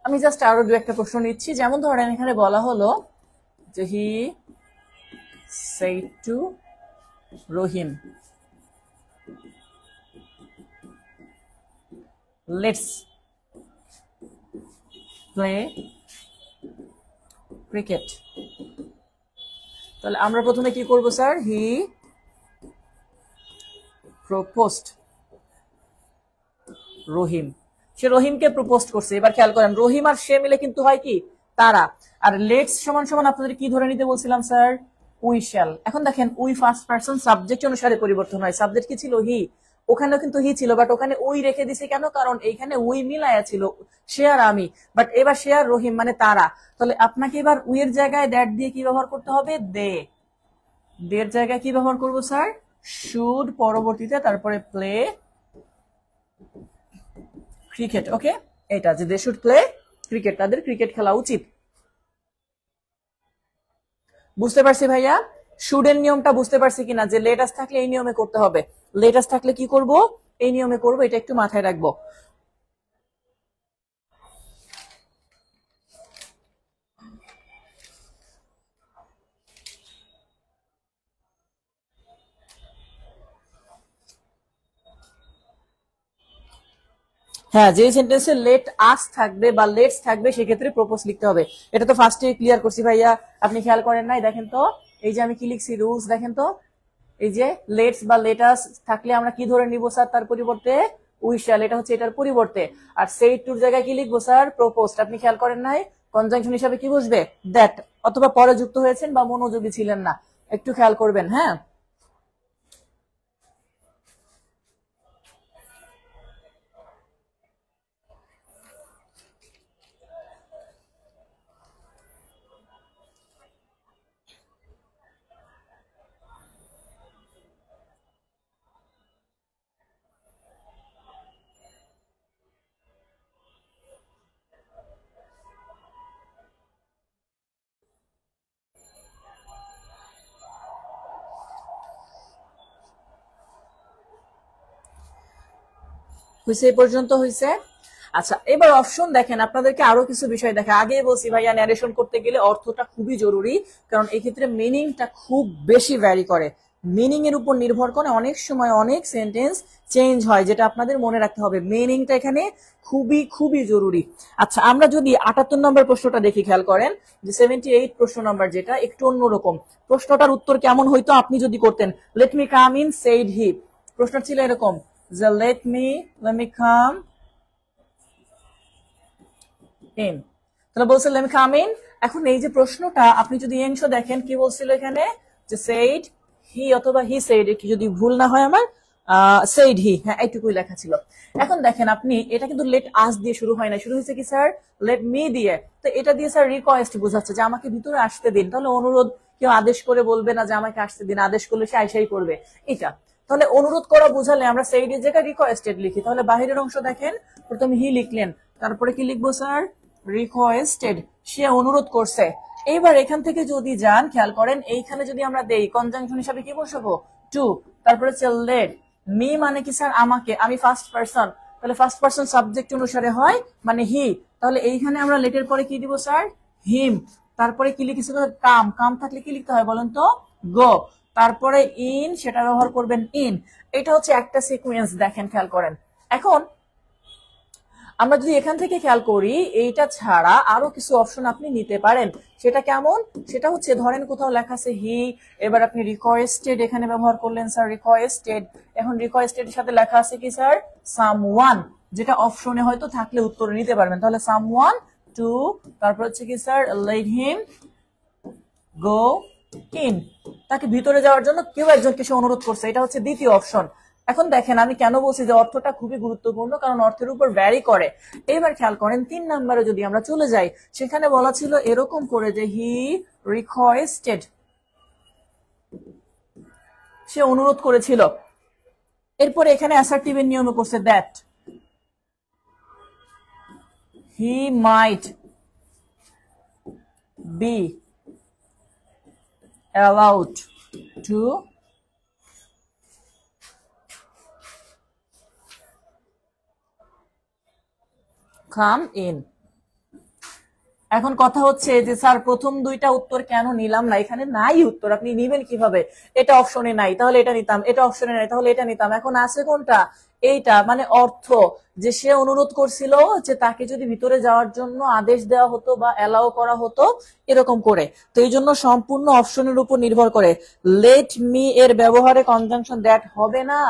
আমি জাস্ট আরো দু একটা প্রশ্ন নিচ্ছি। যেমন ধরেন এখানে বলা হলো যে he said to Rahim let's play cricket. তাহলে আমরা প্রথমে কি করব স্যার, হি প্রপোজড রহিম, সে রহিমকে প্রপোজ করছে। এবার খেয়াল করেন রহিম আর সে মিলে কিন্তু হয় কি তারা। আর লেটস সমান সমান আপনাদের কি ধরে নিতে বলছিলাম স্যার, উই শ্যাল। এখন দেখেন উই ফার্স্ট পারসন সাবজেক্ট অনুসারে পরিবর্তন হয়। সাবজেক্ট কি ছিল, হি, ওখানেও কিন্তু হি ছিল, বাট ওখানে উই রেখে দিছে কেন, কারণ এইখানে উই মিলায়া ছিল সে আর আমি, বাট এবার সে আর রহিম মানে তারা। তাহলে আপনাকে এবার উই এর জায়গায় দ্যাট দিয়ে কি ব্যবহার করতে হবে, দে। দের জায়গায় কি ব্যবহার করবো স্যার, শুড, পরবর্তীতে তারপরে প্লে ক্রিকেট। ওকে, এটা যে দে শুড প্লে ক্রিকেট, তাদের ক্রিকেট খেলা উচিত। বুঝতে পারছি ভাইয়া, শুডের নিয়মটা বুঝতে পারছি কিনা, যে লেটাস থাকলে এই নিয়মে করতে হবে, লেটাস থাকলে কি করব, এই নিয়মে করব, এটা একটু মাথায় রাখবো। হ্যাঁ, যে সেন্টেন্সে লেট আস থাকবে বা লেটস থাকবে সেক্ষেত্রে প্রপোজ লিখতে হবে। এটা তো ফার্স্টে ক্লিয়ার করছি ভাইয়া, আপনি খেয়াল করেন নাই? দেখেন তো এই যে আমি কি লিখছি রুলস, দেখেন তো এই যে লেটস বা লেটাস থাকলে আমরা কি ধরে নিব স্যার, তার পরিবর্তে উই শ্যাল, এটা হচ্ছে এটার পরিবর্তে। আর সেইড টুর জায়গায় কি লিখবো স্যার, প্রপোজড। আপনি খেয়াল করেন নাই? কনজাংশন হিসাবে কি বুঝবে, দ্যাট, অথবা পরে যুক্ত হয়েছেন বা মনোযোগী ছিলেন না, একটু খেয়াল করবেন। হ্যাঁ, হয়েছে, এই পর্যন্ত হয়েছে। আচ্ছা, এবার অপশন দেখেন, আপনাদেরকে আরো কিছু বিষয় দেখে আগে বলছি ভাইয়া ন্যারেশন করতে গেলে অর্থটা খুবই জরুরি, কারণ এই ক্ষেত্রে মিনিংটা খুব বেশি ভ্যারি করে, মিনিং এর উপর নির্ভর করে অনেক সময় অনেক সেন্টেন্স চেঞ্জ হয়, যেটা আপনাদের মনে রাখতে হবে। মিনিংটা এখানে খুবই খুবই জরুরি। আচ্ছা, আমরা যদি 78 নম্বর প্রশ্নটা দেখি, খেয়াল করেন যে 78 প্রশ্ন নম্বর, যেটা একটু অন্যরকম। প্রশ্নটার উত্তর কেমন হইতো আপনি যদি করতেন? Let me come in said he. প্রশ্ন ছিল এরকম যে লেট মি কাম ইন, তাহলে বলছে লেট মি কাম ইন। এখন এই যে প্রশ্নটা আপনি যদি অংশ দেখেন, কি বলছিল এখানে যে সেইড হি অথবা হি সেইড, কি যদি ভুল না হয় আমার, সেইড হি, হ্যাঁ এইটুকুই লেখা ছিল। এখন দেখেন আপনি, এটা কিন্তু লেট আস দিয়ে শুরু হয় না, শুরু হয়েছে কি স্যার লেট মি দিয়ে। তো এটা দিয়ে স্যার রিকোয়েস্ট বোঝাচ্ছে যে আমাকে ভিতরে আসতে দিন, তাহলে অনুরোধ, কেউ আদেশ করে বলবে না যে আমাকে আসতে দিন, আদেশ করলে সে আইসাই করবে এটা। তাহলে অনুরোধ করা বোঝালে আমরা সেইড এর জায়গায় রিকোয়েস্টেড লিখি। তাহলে বাহিরের অংশ দেখেন, প্রথমে হি লিখলেন, তারপরে কি লিখবো স্যার, রিকোয়েস্টেড, সে অনুরোধ করছে। এইবার এখান থেকে যদি যান, খেয়াল করেন এইখানে যদি আমরা দেই কনজাংশন হিসাবে কি বসাবো, টু, তারপরে লেট মি মানে কি স্যার আমাকে, আমি ফার্স্ট পারসন, তাহলে ফার্স্ট পারসন সাবজেক্ট অনুসারে হয় মানে হি, তাহলে এইখানে আমরা লেটের পরে কি দিব স্যার, হিম। তারপরে কি লিখেছি, কাম, কাম থাকলে কি লিখতে হয় বলেন তো, গো। তারপরে ইন, সেটা ব্যবহার করবেন ইন। এটা হচ্ছে একটা সিকোয়েন্স, দেখেন খেয়াল করেন। এখন আমরা যদি এখান থেকে খেয়াল করি, এইটা ছাড়া আরো কিছু অপশন আপনি নিতে পারেন। সেটা কেমন, সেটা হচ্ছে ধরেন কোথাও লেখা আছে হি, এবার আপনি রিকোয়েস্টেড এখানে ব্যবহার করলেন স্যার রিকোয়েস্টেড। এখন রিকোয়েস্টেড এর সাথে লেখা আছে কি স্যার, সামওয়ান, যেটা অপশনে হয়তো থাকলে উত্তর নিতে পারবেন। তাহলে সামওয়ান টু, তারপর হচ্ছে কি sir late him go in, তাকে ভিতরে যাওয়ার জন্য কেউ একজনকে সে অনুরোধ করছে, এটা হচ্ছে দ্বিতীয় অপশন। এখন দেখেন আমি কেন বলছি যে অর্থটা খুবই গুরুত্বপূর্ণ, কারণ অর্থের উপর ভ্যারি করে। এবার খেয়াল করেন 3 নম্বরে যদি আমরা চলে যাই, সেখানে বলা ছিল এরকম করে যে হি রিকোয়েস্টেড, সে অনুরোধ করেছিল। এরপরে এখানে অ্যাসার্টিভের নিয়মে করছে that he might be allowed to come in। এখন কথা হচ্ছে যে স্যার প্রথম দুইটা উত্তর কেন নিলাম না, এখানে নাই উত্তর, আপনি নিবেন কিভাবে? এটা অপশনে নাই, তাহলে এটা নিতাম, এটা অপশনে নাই, তাহলে এটা নিতাম। এখন আছে কোনটা, এইটা, মানে অর্থ যে সে অনুরোধ করছিল যে তাকে যদি ভিতরে যাওয়ার জন্য আদেশ দেওয়া হতো বা অ্যালাউ করা হতো এরকম করে। তো এই জন্য সম্পূর্ণ অপশনের উপর নির্ভর করে। লেট মি এর ব্যবহারে কনজাংশন দ্যাট হবে না,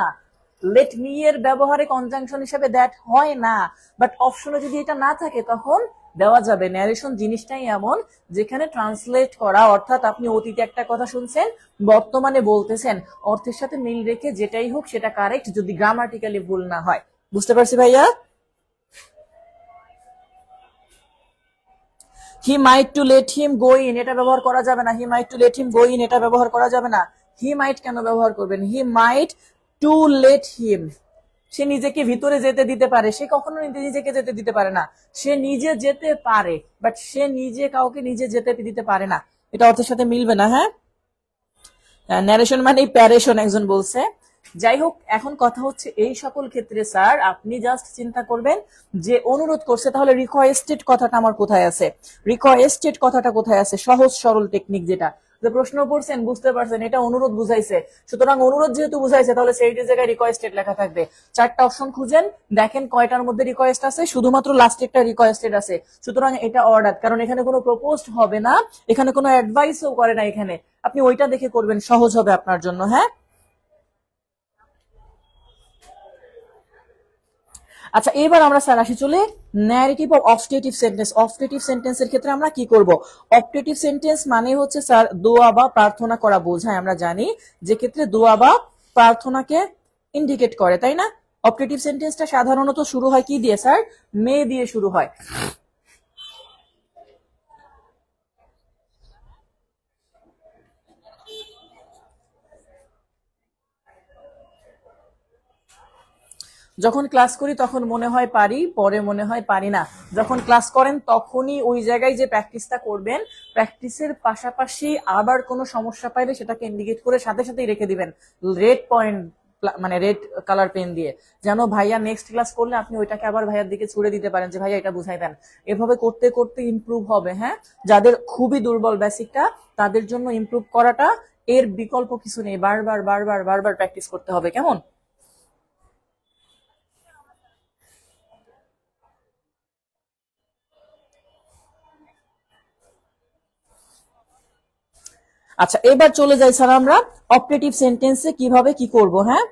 লেট মি এর ব্যবহারে কনজাংশন হিসেবে দ্যাট হয় না। বাট অপশনে যদি এটা না থাকে তখন দেওয়া যাবে। ন্যারেশন জিনিসটাই এমন, যেখানে ট্রান্সলেট করা, অর্থাৎ আপনি অতীতে একটা কথা শুনছেন, বর্তমানে বলতেছেন, অর্থের সাথে মিল রেখে যেটাই হোক সেটা কারেক্ট, যদি গ্রামাটিক্যালি ভুল না হয়। বুঝতে পারছি ভাইয়া? He might to let him go in, এটা ব্যবহার করা যাবে না। He might to let him go in, এটা ব্যবহার করা যাবে না। হি মাইট কেন ব্যবহার করবেন? হি মাইট টু লেট হিম, সে নিজেকে ভিতরে যেতে দিতে পারে, সে কখনো নিজেকে যেতে দিতে পারে না। সে নিজে যেতে পারে, বাট সে নিজে কাউকে নিজে যেতে দিতে পারে না, এটা অর্থের সাথে মিলবে না। হ্যাঁ, ন্যারেশন মানে প্যারেশন একজন বলছে। যাই হোক, এখন কথা হচ্ছে এই সকল ক্ষেত্রে স্যার আপনি জাস্ট চিন্তা করবেন যে অনুরোধ করছে, তাহলে রিকোয়েস্টেড কথাটা আমার কোথায় আছে, রিকোয়েস্টেড কথাটা কোথায় আছে, সহজ সরল টেকনিক যেটা, যে প্রশ্ন পড়ছেন বুঝতে পারছেন এটা অনুরোধ বুঝাইছে, সুতরাং অনুরোধ যেহেতু বুঝাইছে তাহলে সেইটির জায়গায় রিকোয়েস্টেড লেখা থাকবে। 4টা অপশন খুঁজেন, দেখেন কয়টার মধ্যে রিকোয়েস্ট আছে, শুধুমাত্র লাস্ট একটা রিকোয়েস্টেড আছে, সুতরাং এটা অর্ডার, কারণ এখানে কোনো প্রপোজড হবে না, এখানে কোনো অ্যাডভাইসও করে না, এখানে আপনি ওইটা দেখে করবেন, সহজ হবে আপনার জন্য। হ্যাঁ, আচ্ছা এবার আমরা স্যার আসি চলে ন্যারেটিভ অফ অবস্টেটিভ সেন্টেন্স। অবস্টেটিভ সেন্টেন্সের ক্ষেত্রে আমরা কি করব? অবস্টেটিভ সেন্টেন্স মানে হচ্ছে স্যার দোয়া বা প্রার্থনা করা বোঝায়। আমরা জানি যে ক্ষেত্রে দোয়া বা প্রার্থনাকে ইন্ডিকেট করে, তাই না? অবস্টেটিভ সেন্টেন্সটা সাধারণত শুরু হয় কি দিয়ে স্যার? মে দিয়ে শুরু হয়। যখন ক্লাস করি তখন মনে হয় পারি, পরে মনে হয় পারি না। যখন ক্লাস করেন তখনই ওই জায়গায় যে প্র্যাকটিসটা করবেন, প্র্যাকটিসের পাশাপাশি আবার কোনো সমস্যা পাইলে সেটাকে ইন্ডিকেট করে সাথে সাথেই রেখে দিবেন, রেড পয়েন্ট মানে রেড কালার পেন দিয়ে, যেন ভাইয়া নেক্সট ক্লাস করলে আপনি ওইটাকে আবার ভাইয়ার দিকে ছুড়ে দিতে পারেন যে ভাইয়া এটা বুঝাই দেন। এভাবে করতে করতে ইমপ্রুভ হবে। হ্যাঁ, যাদের খুবই দুর্বল বেসিকটা তাদের জন্য ইমপ্রুভ করাটা এর বিকল্প কিছু নেই, বারবার বারবার বারবার প্র্যাকটিস করতে হবে। কেমন? আচ্ছা, এবার চলে যাই স্যার আমরা অপারেটিভ সেন্টেন্সে কিভাবে কি করব। হ্যাঁ,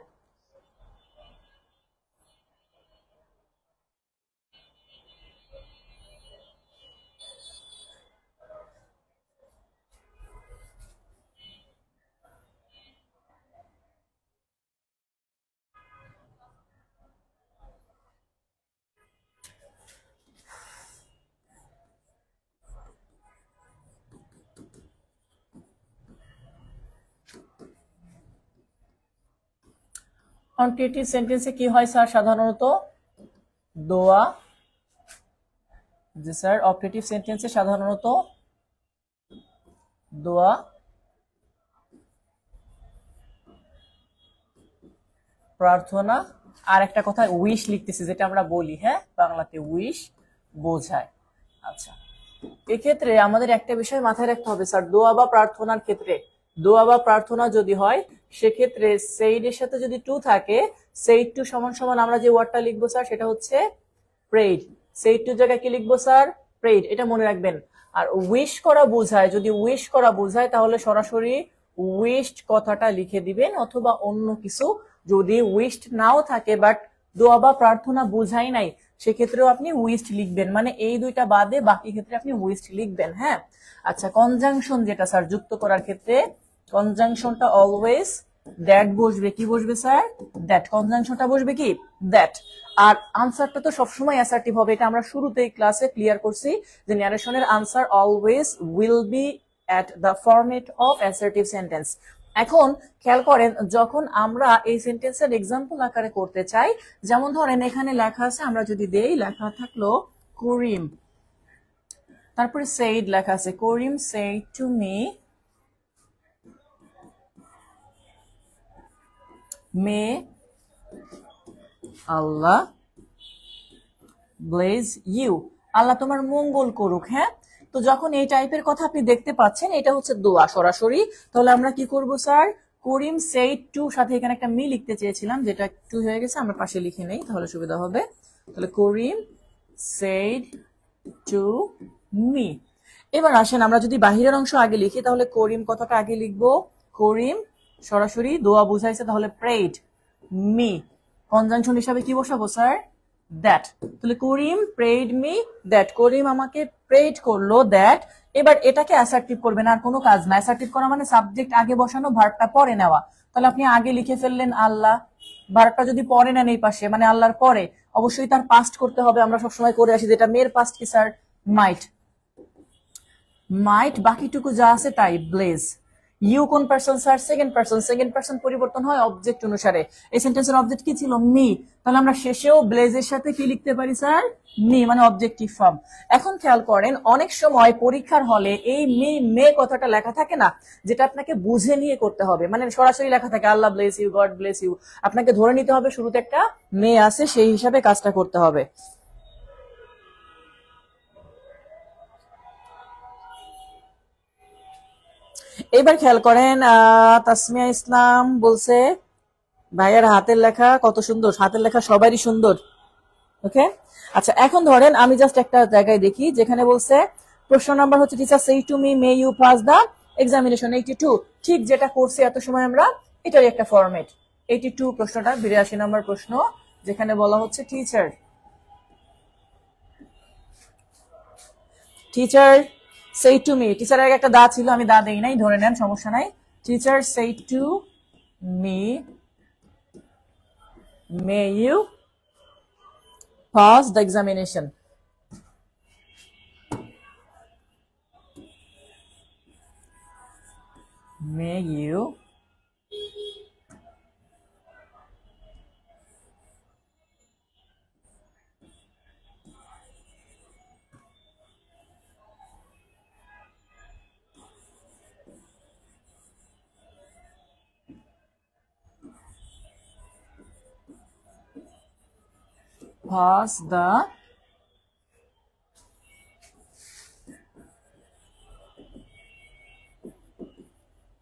অপারেটিভ সেন্টেন্সে কি হয় স্যার? সাধারণত দোয়া, জি স্যার, অপারেটিভ সেন্টেন্সে সাধারণত দোয়া, প্রার্থনা, আর একটা কথা উইশ লিখতেছি যেটা আমরা বলি, হ্যাঁ বাংলাতে উইশ বোঝায়। আচ্ছা, এক্ষেত্রে আমাদের একটা বিষয় মাথায় রাখতে হবে স্যার, দোয়া বা প্রার্থনার ক্ষেত্রে, দোয়া বা প্রার্থনা যদি হয় সেক্ষেত্রে সেইডের সাথে যদি টু থাকে, সেইড টু সমান সমান আমরা যে ওয়ার্ডটা লিখবো স্যার সেটা হচ্ছে প্রেড। সেইড টু জায়গায় কি লিখবো স্যার? প্রেড, এটা মনে রাখবেন। আর উইশ করা বোঝায়, যদি উইশ করা বোঝায় তাহলে সরাসরি উইশড কথাটা লিখে দিবেন, অথবা অন্য কিছু। যদি উইশড নাও থাকে বাট দোয়া বা প্রার্থনা বোঝাই নাই, সেক্ষেত্রেও আপনি উইশড লিখবেন, মানে এই দুইটা বাদে বাকি ক্ষেত্রে আপনি উইশড লিখবেন। হ্যাঁ, আচ্ছা, কনজাংশন যেটা স্যার যুক্ত করার ক্ষেত্রে, কনজাংশনটা অলওয়েজ দ্যাট বসবে। কি বসবে স্যার? দ্যাট। কনজাংশনটা বসবে কি? দ্যাট। আর আনসারটা তো সবসময় অ্যাসার্টিভ হবে, এটা আমরা শুরুতেই ক্লাসে ক্লিয়ার করছি যে ন্যারেশনের answer always will be at the format of assertive sentence. এখন খেয়াল করেন, যখন আমরা এই সেন্টেন্সের এক্সাম্পল আকারে করতে চাই, যেমন ধরেন এখানে লেখা আছে, আমরা যদি দেই, লেখা থাকলো করিম, তারপরে সেইড লেখা আছে, Karim said to me, may Allah bless you, Allah তোমার মঙ্গল করুক। হ্যাঁ, তো যখন এই টাইপের কথা আপনি দেখতে পাচ্ছেন, এটা হচ্ছে দোয়া সরাসরি, তাহলে আমরা কি করব স্যার? করিম সেইড টু, সাথে এখানে একটা মি লিখতে চেয়েছিলাম যেটা একটু হয়ে গেছে, আমরা পাশে লিখে নেই তাহলে সুবিধা হবে। তাহলে করিম সেইড টু মি। এবার আসেন আমরা যদি বাহিরের অংশ আগে লিখি, তাহলে করিম কথাটা আগে লিখবো। করিম সরাসরি দোয়া বুঝাইছে, তাহলে প্রেড মি, কনজাংশন হিসাবে কি বসাবো স্যার? দ্যাট। তাহলে করিম প্রেড মি দ্যাট, করিম আমাকে প্রেড করলো দ্যাট। এবার এটাকে অ্যাসার্টিভ করবেন, আর কোনো কাজ না। অ্যাসার্টিভ করা মানে সাবজেক্ট আগে বসানো, ভার্বটা পরে নেওয়া। তাহলে আপনি আগে লিখে ফেললেন আল্লাহ, ভার্বটা যদি পরে নেন এই পাশে, মানে আল্লাহর পরে, অবশ্যই তার পাস্ট করতে হবে, আমরা সবসময় করে আসি, যেটা মেয়ের পাস্ট কি স্যার? মাইট। মাইট, বাকিটুকু যা আছে তাই ব্লেজ। ইউ কোন person sir? Second person. Second person পরিবর্তন হয় অবজেক্ট অনুসারে। এই সেন্টেন্সের অবজেক্ট কি ছিল? মি। তাহলে আমরা শেষেও ব্লেজের সাথে কি লিখতে পারি স্যার? মি, মানে অবজেক্টিভ ফর্ম। এখন খেয়াল করেন, অনেক সময় পরীক্ষার হলে এই মি মে কথাটা লেখা থাকে না, যেটা আপনাকে বুঝে নিয়ে করতে হবে, মানে সরাসরি লেখা থাকে Allah bless you, God bless you, আপনাকে ধরে নিতে হবে শুরুতে একটা মে আছে, সেই হিসাবে কাজটা করতে হবে। এবার খেয়াল করেন, তাসমিয়া ইসলাম বলছে ভাইয়ার হাতের লেখা কত সুন্দর। হাতের লেখা সবারই সুন্দর। ওকে, আচ্ছা, এখন ধরেন আমি জাস্ট একটা জায়গায় দেখি যেখানে বলছে প্রশ্ন নাম্বার হচ্ছে teacher said to me may you pass the examination 82, ঠিক যেটা করছি এত সময় আমরা, এটারই একটা ফরম্যাট। 82 প্রশ্নটা 82 নম্বর প্রশ্ন, যেখানে বলা হচ্ছে teacher, teacher said to me, teacher আগে একটা দা ছিল, আমি দা দেই নাই, ধরে নেন সমস্যা নাই। Teacher said to me may you pass the examination. May you pass the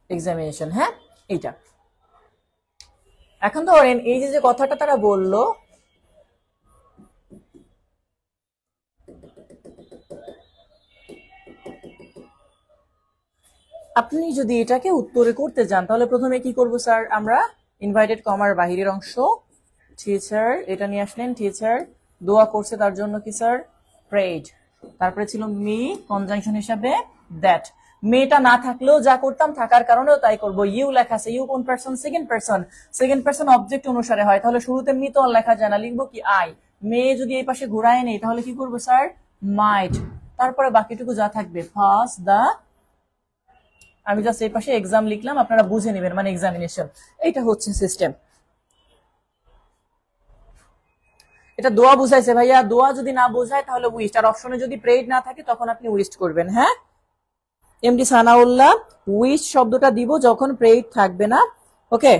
examination. হ্যাঁ, এইটা। এখন ধরেন এই যে কথাটা তারা বললো, আপনি যদি এটাকে উত্তরে করতে যান তাহলে প্রথমে কি করব স্যার, আমরা ইনভাইটেড কমার বাহিরের অংশ টিচার এটা নিয়ে আসলেন, টিচার দোয়া করছে তার জন্য কি স্যার, প্রেড। তারপরে ছিল মি কনজাংশন হিসাবে দ্যাট। মেটা না থাকলেও যা করতাম থাকার কারণেও তাই করব। ইউ লেখা আছে, ইউ কোন person, second person, second person object অনুসারে হয়, তাহলে শুরুতে মি তো লেখা যায় না, লিখবো কি আই। মে যদি এই পাশে ঘুরায় নেই তাহলে কি করবো স্যার, মাইট। তারপরে বাকিটুকু যা থাকবে ফার্স্ট দা, আমি জাস্ট এই পাশে এক্সাম লিখলাম, আপনারা বুঝে নেবেন মানে এক্সামিনেশন। এইটা হচ্ছে সিস্টেম। এটা দোয়া বুঝাইছে ভাইয়া, দোয়া যদি না বোঝায় তাহলে উইস্ট, আর অপশনে যদি প্রেড না থাকে তখন আপনি উইস্ট করবেন। হ্যাঁ, এমডি সানাউল্লাহ, উইস্ট শব্দটা দিব যখন প্রেড থাকবে না। ওকে,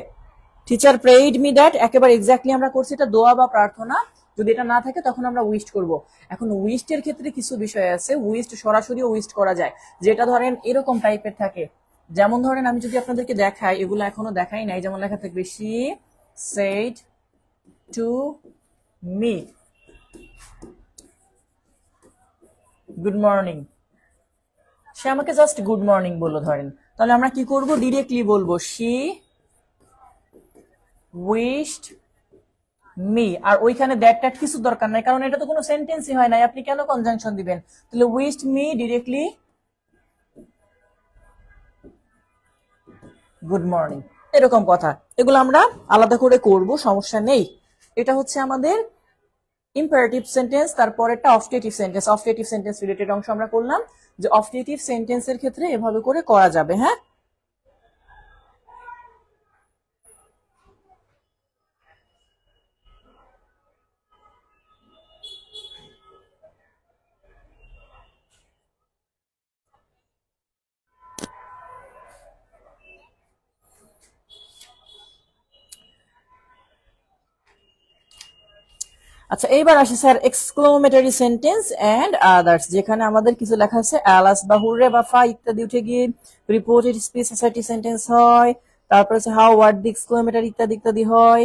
টিচার প্রেড মি দ্যাট, একেবারে এক্স্যাক্টলি আমরা করছি, এটা দোয়া বা প্রার্থনা। যদি এটা না থাকে তখন আমরা উইস্ট করব। এখন উইস্টের ক্ষেত্রে কিছু বিষয় আছে, উইস্ট সরাসরি উইস্ট করা যায়, যেটা ধরেন এরকম টাইপের থাকে। যেমন ধরেন আমি যদি আপনাদেরকে দেখাই, এগুলো এখনো দেখাই নাই, যেমন লেখা থাকবে she said to me good morning, সে আমাকে জাস্ট গুড মর্নিং বললো ধরেন, তাহলে আমরা কি করব, ডিরেক্টলি বলবো শি উইশড মি। আর ওইখানে দ্যাট ট্যাট কিছু দরকার নাই, কারণ এটা তো কোনো সেন্টেন্সই হয় নাই, আপনি কেন কনজাংশন দিবেন। তাহলে wished me directly good morning, এরকম কথা। এগুলো আমরা আলাদা করে করব, সমস্যা নেই। এটা হচ্ছে আমাদের ইম্পারেটিভ সেন্টেন্স। তারপরেরটা objective sentence, objective sentence related অংশ আমরা করলাম, যে অবজেক্টিভ সেন্টেন্সের ক্ষেত্রে এভাবে করে করা যাবে। হ্যাঁ, আচ্ছা এইবার আসি sir exclamatory sentence and others, যেখানে আমাদের কিছু লেখা আছে অ্যালাস বা হুররে বা ফা ইত্যাদি উঠে গিয়ে রিপোর্টেড স্পিচ সোসাইটি সেন্টেন্স হয়। তারপরে হচ্ছে হাউ ওয়ার্ড দি এক্সক্লোমেটরি ইত্যাদি ইত্যাদি হয়।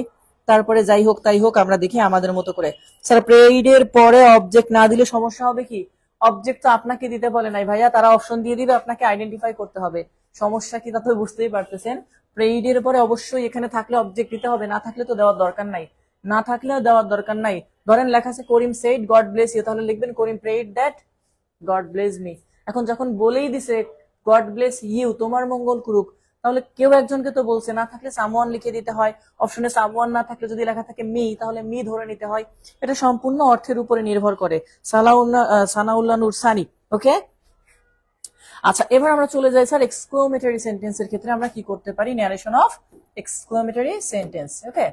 তারপরে যাই হোক তাই হোক আমরা দেখি আমাদের মতো করে। স্যার প্রেইডের পরে অবজেক্ট না দিলে সমস্যা হবে কি, অবজেক্ট তো আপনাকে দিতে বলে নাই ভাইয়া, তারা অপশন দিয়ে দিবে, আপনাকে আইডেন্টিফাই করতে হবে। সমস্যা কি তা তো বুঝতেই পারতেছেন, প্রেইডের পরে অবশ্যই এখানে থাকলে অবজেক্ট দিতে হবে, না থাকলে তো দেওয়ার দরকার নাই, না থাকলেও দেওয়ার দরকার নাই। ধরেন লেখা আছে করিম সেড গড ব্লেস ইউ, তাহলে লিখবেন করিম প্রেইড দ্যাট গড ব্লেস মি। এখন যখন বলেই দিছে গড ব্লেস ইউ, তোমার মঙ্গল করুক, তাহলে কেউ একজনকে তো বলছে, না থাকলে সামওয়ান লিখে দিতে হয়। অপশনে সামওয়ান না থাকলে যদি লেখা থাকে মি, তাহলে মি ধরে নিতে হয়। এটা সম্পূর্ণ অর্থের উপরে নির্ভর করে। সানাউল্লাহ নূর সানি। ওকে, আচ্ছা এবার আমরা চলে যাই স্যার এক্সক্লোমেটরি সেন্টেন্সের ক্ষেত্রে আমরা কি করতে পারি, ন্যারেশন অফ এক্সক্লোমেটরি সেন্টেন্স। ওকে,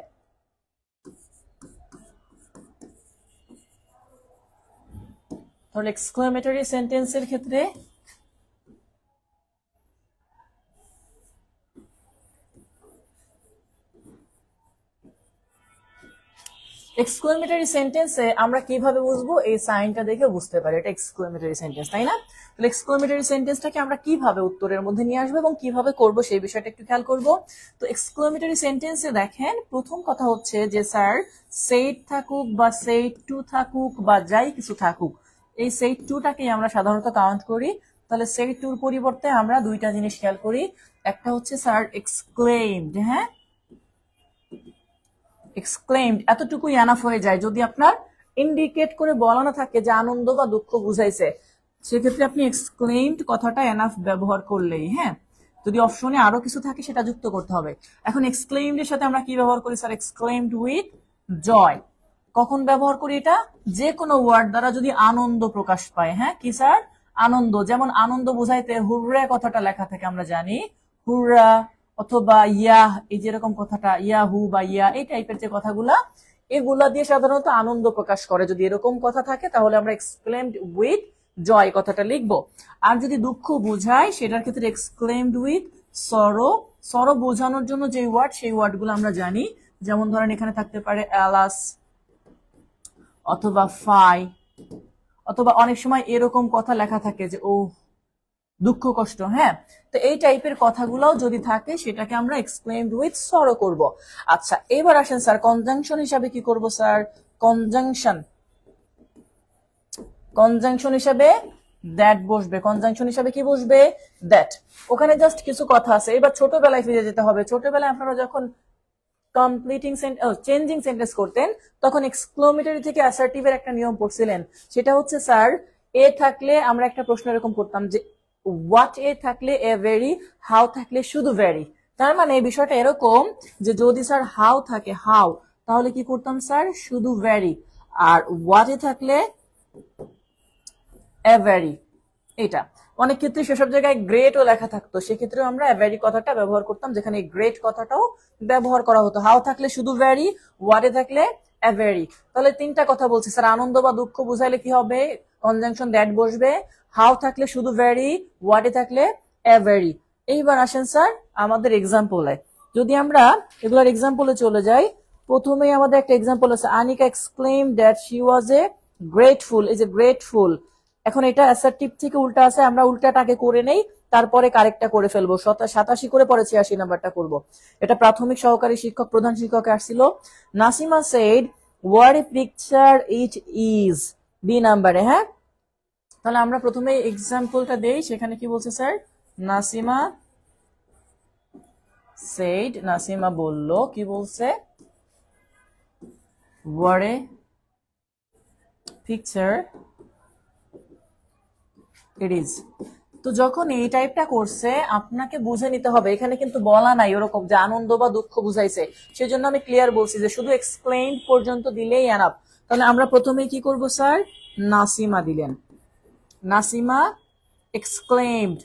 তাহলে এক্সক্লেমেটরি সেন্টেন্সের ক্ষেত্রে এক্সক্লেমেটরি সেন্টেন্সে আমরা কিভাবে বুঝবো, এই সাইনটা দেখে বুঝতে পারি এটা এক্সক্লেমেটরি সেন্টেন্স, তাই না? তাহলে এক্সক্লেমেটরি সেন্টেন্সটাকে আমরা কিভাবে উত্তরের মধ্যে নিয়ে আসবো এবং কিভাবে করব সেই বিষয়টা একটু খেয়াল করব। তো এক্সক্লেমেটরি সেন্টেন্সে দেখেন প্রথম কথা হচ্ছে যে স্যার সেইড থাকুক বা সেইড টু থাকুক বা যাই কিছু থাকুক, এই সেইড টুটাকেই আমরা সাধারণত কাউন্ট করি। তাহলে সেইড টুর পরিবর্তে আমরা দুইটা জিনিস খেয়াল করি, একটা হচ্ছে স্যার এক্সক্লেমড। হ্যাঁ, এক্সক্লেমড এতটুকুই এনাফ হয়ে যায়। যদি আপনার ইন্ডিকেট করে বলানো থাকে যে আনন্দ বা দুঃখ বুঝাইছে, সেক্ষেত্রে আপনি এক্সক্লেমড কথাটা এনাফ ব্যবহার করলেই। হ্যাঁ, যদি অপশনে আরো কিছু থাকে সেটা যুক্ত করতে হবে। এখন এক্সক্লেমড এর সাথে আমরা কি ব্যবহার করি স্যার, এক্সক্লেমড উইথ জয়। কখন ব্যবহার করি এটা, যে কোনো ওয়ার্ড দ্বারা যদি আনন্দ প্রকাশ পায়। হ্যাঁ, কি স্যার, আনন্দ। যেমন আনন্দ বুঝাইতে হুররা কথাটা লেখা থাকে আমরা জানি, হুররা অথবা ইয়াহ, এই যেরকম কথাটা ইয়াহু বা ইয়া, এই টাইপের যে কথাগুলা, এগুলা দিয়ে সাধারণত আনন্দ প্রকাশ করে। যদি এরকম কথা থাকে তাহলে আমরা এক্সক্লেমড উইথ জয় কথাটা লিখবো। আর যদি দুঃখ বুঝায় সেটার ক্ষেত্রে এক্সক্লেমড উইথ সরো। সরো বোঝানোর জন্য যে ওয়ার্ড, সেই ওয়ার্ড গুলো আমরা জানি। যেমন ধরেন এখানে থাকতে পারে অ্যালাস অথবা ফাই, অথবা অনেক সময় এরকম কথা লেখা থাকে যে ও দুঃখ কষ্ট, হ্যাঁ। তো এই টাইপের কথাগুলোও যদি থাকে সেটাকে আমরা এক্সক্লেইমড উইথ সরো করব। আচ্ছা এবার আসেন স্যার কনজাংশন হিসাবে কি করব স্যার? কনজাংশন হিসাবে দ্যাট বসবে। কনজাংশন হিসাবে কি বসবে? দ্যাট। ওখানে জাস্ট কিছু কথা আছে। এবার ছোটবেলায় ফিরে যেতে হবে। ছোটবেলায় আপনারা যখন চেঞ্জিং সেন্টেন্স করতেন তখন এক্সক্লেমেটরি থেকে অ্যাসার্টিভের একটা নিয়ম পড়ছিলেন। সেটা হচ্ছে স্যার এ থাকলে আমরা একটা প্রশ্ন এরকম করতাম যে হোয়াট এ থাকলে এ ভেরি, হাউ থাকলে শুধু ভেরি। তার মানে এই বিষয়টা এরকম যে যদি স্যার হাউ থাকে হাউ, তাহলে কি করতাম স্যার? শুধু ভেরি। আর হোয়াট এ থাকলে এ ভেরি। এটা অনেক ক্ষেত্রে সেসব জায়গায় গ্রেটও লেখা থাকতো, সেক্ষেত্রে আমরা ভেরি কথাটা ব্যবহার করতাম, যেখানে গ্রেট কথাটাও ব্যবহার করা হতো। হাউ থাকলে শুধু ভেরি, হোয়াটে থাকলে এ ভেরি। তাহলে তিনটা কথা বলছি স্যার। আনন্দ বা দুঃখ বুঝাইলে কি হবে? কনজাংশন দ্যাট বসবে। হাউ থাকলে শুধু ভেরি, হোয়াটে থাকলে এ ভেরি। এইবার আসেন স্যার আমাদের এক্সাম্পলে। যদি আমরা এগুলোর এক্সাম্পলে চলে যাই, প্রথমেই আমাদের একটা এক্সাম্পল আছে, Anika exclaim that she was a grateful. এই যে গ্রেটফুল, এখন এটা অ্যাসার্টিভ থেকে উল্টা আছে, আমরা উল্টাটাকে করে নেই, তারপরে কারেক্টটা করে ফেলবো। 87 করে পরে 86 নাম্বারটা করব। এটা প্রাথমিক সহকারী শিক্ষক প্রধান শিক্ষক আসছিল। Nasima said what a picture it is, B নাম্বারে। হ্যাঁ, তাহলে আমরা প্রথমে এক্সাম্পলটা দেই। সেখানে কি বলছে স্যার? নাসিমা সেড, নাসিমা বলল, কি বলছে? What a picture it is. তো যখন এই টাইপটা করছে আপনাকে বুঝে নিতে হবে, এখানে কিন্তু বলা নাই ওরকম যে আনন্দ বা দুঃখ বুঝাইছে, সেজন্য আমি ক্লিয়ার বলছি যে শুধু এক্সপ্লেইন পর্যন্ত দিলেই এনাফ। তাহলে আমরা প্রথমে কি করব স্যার? নাসিমা দিলেন, নাসিমা এক্সক্লেইমড।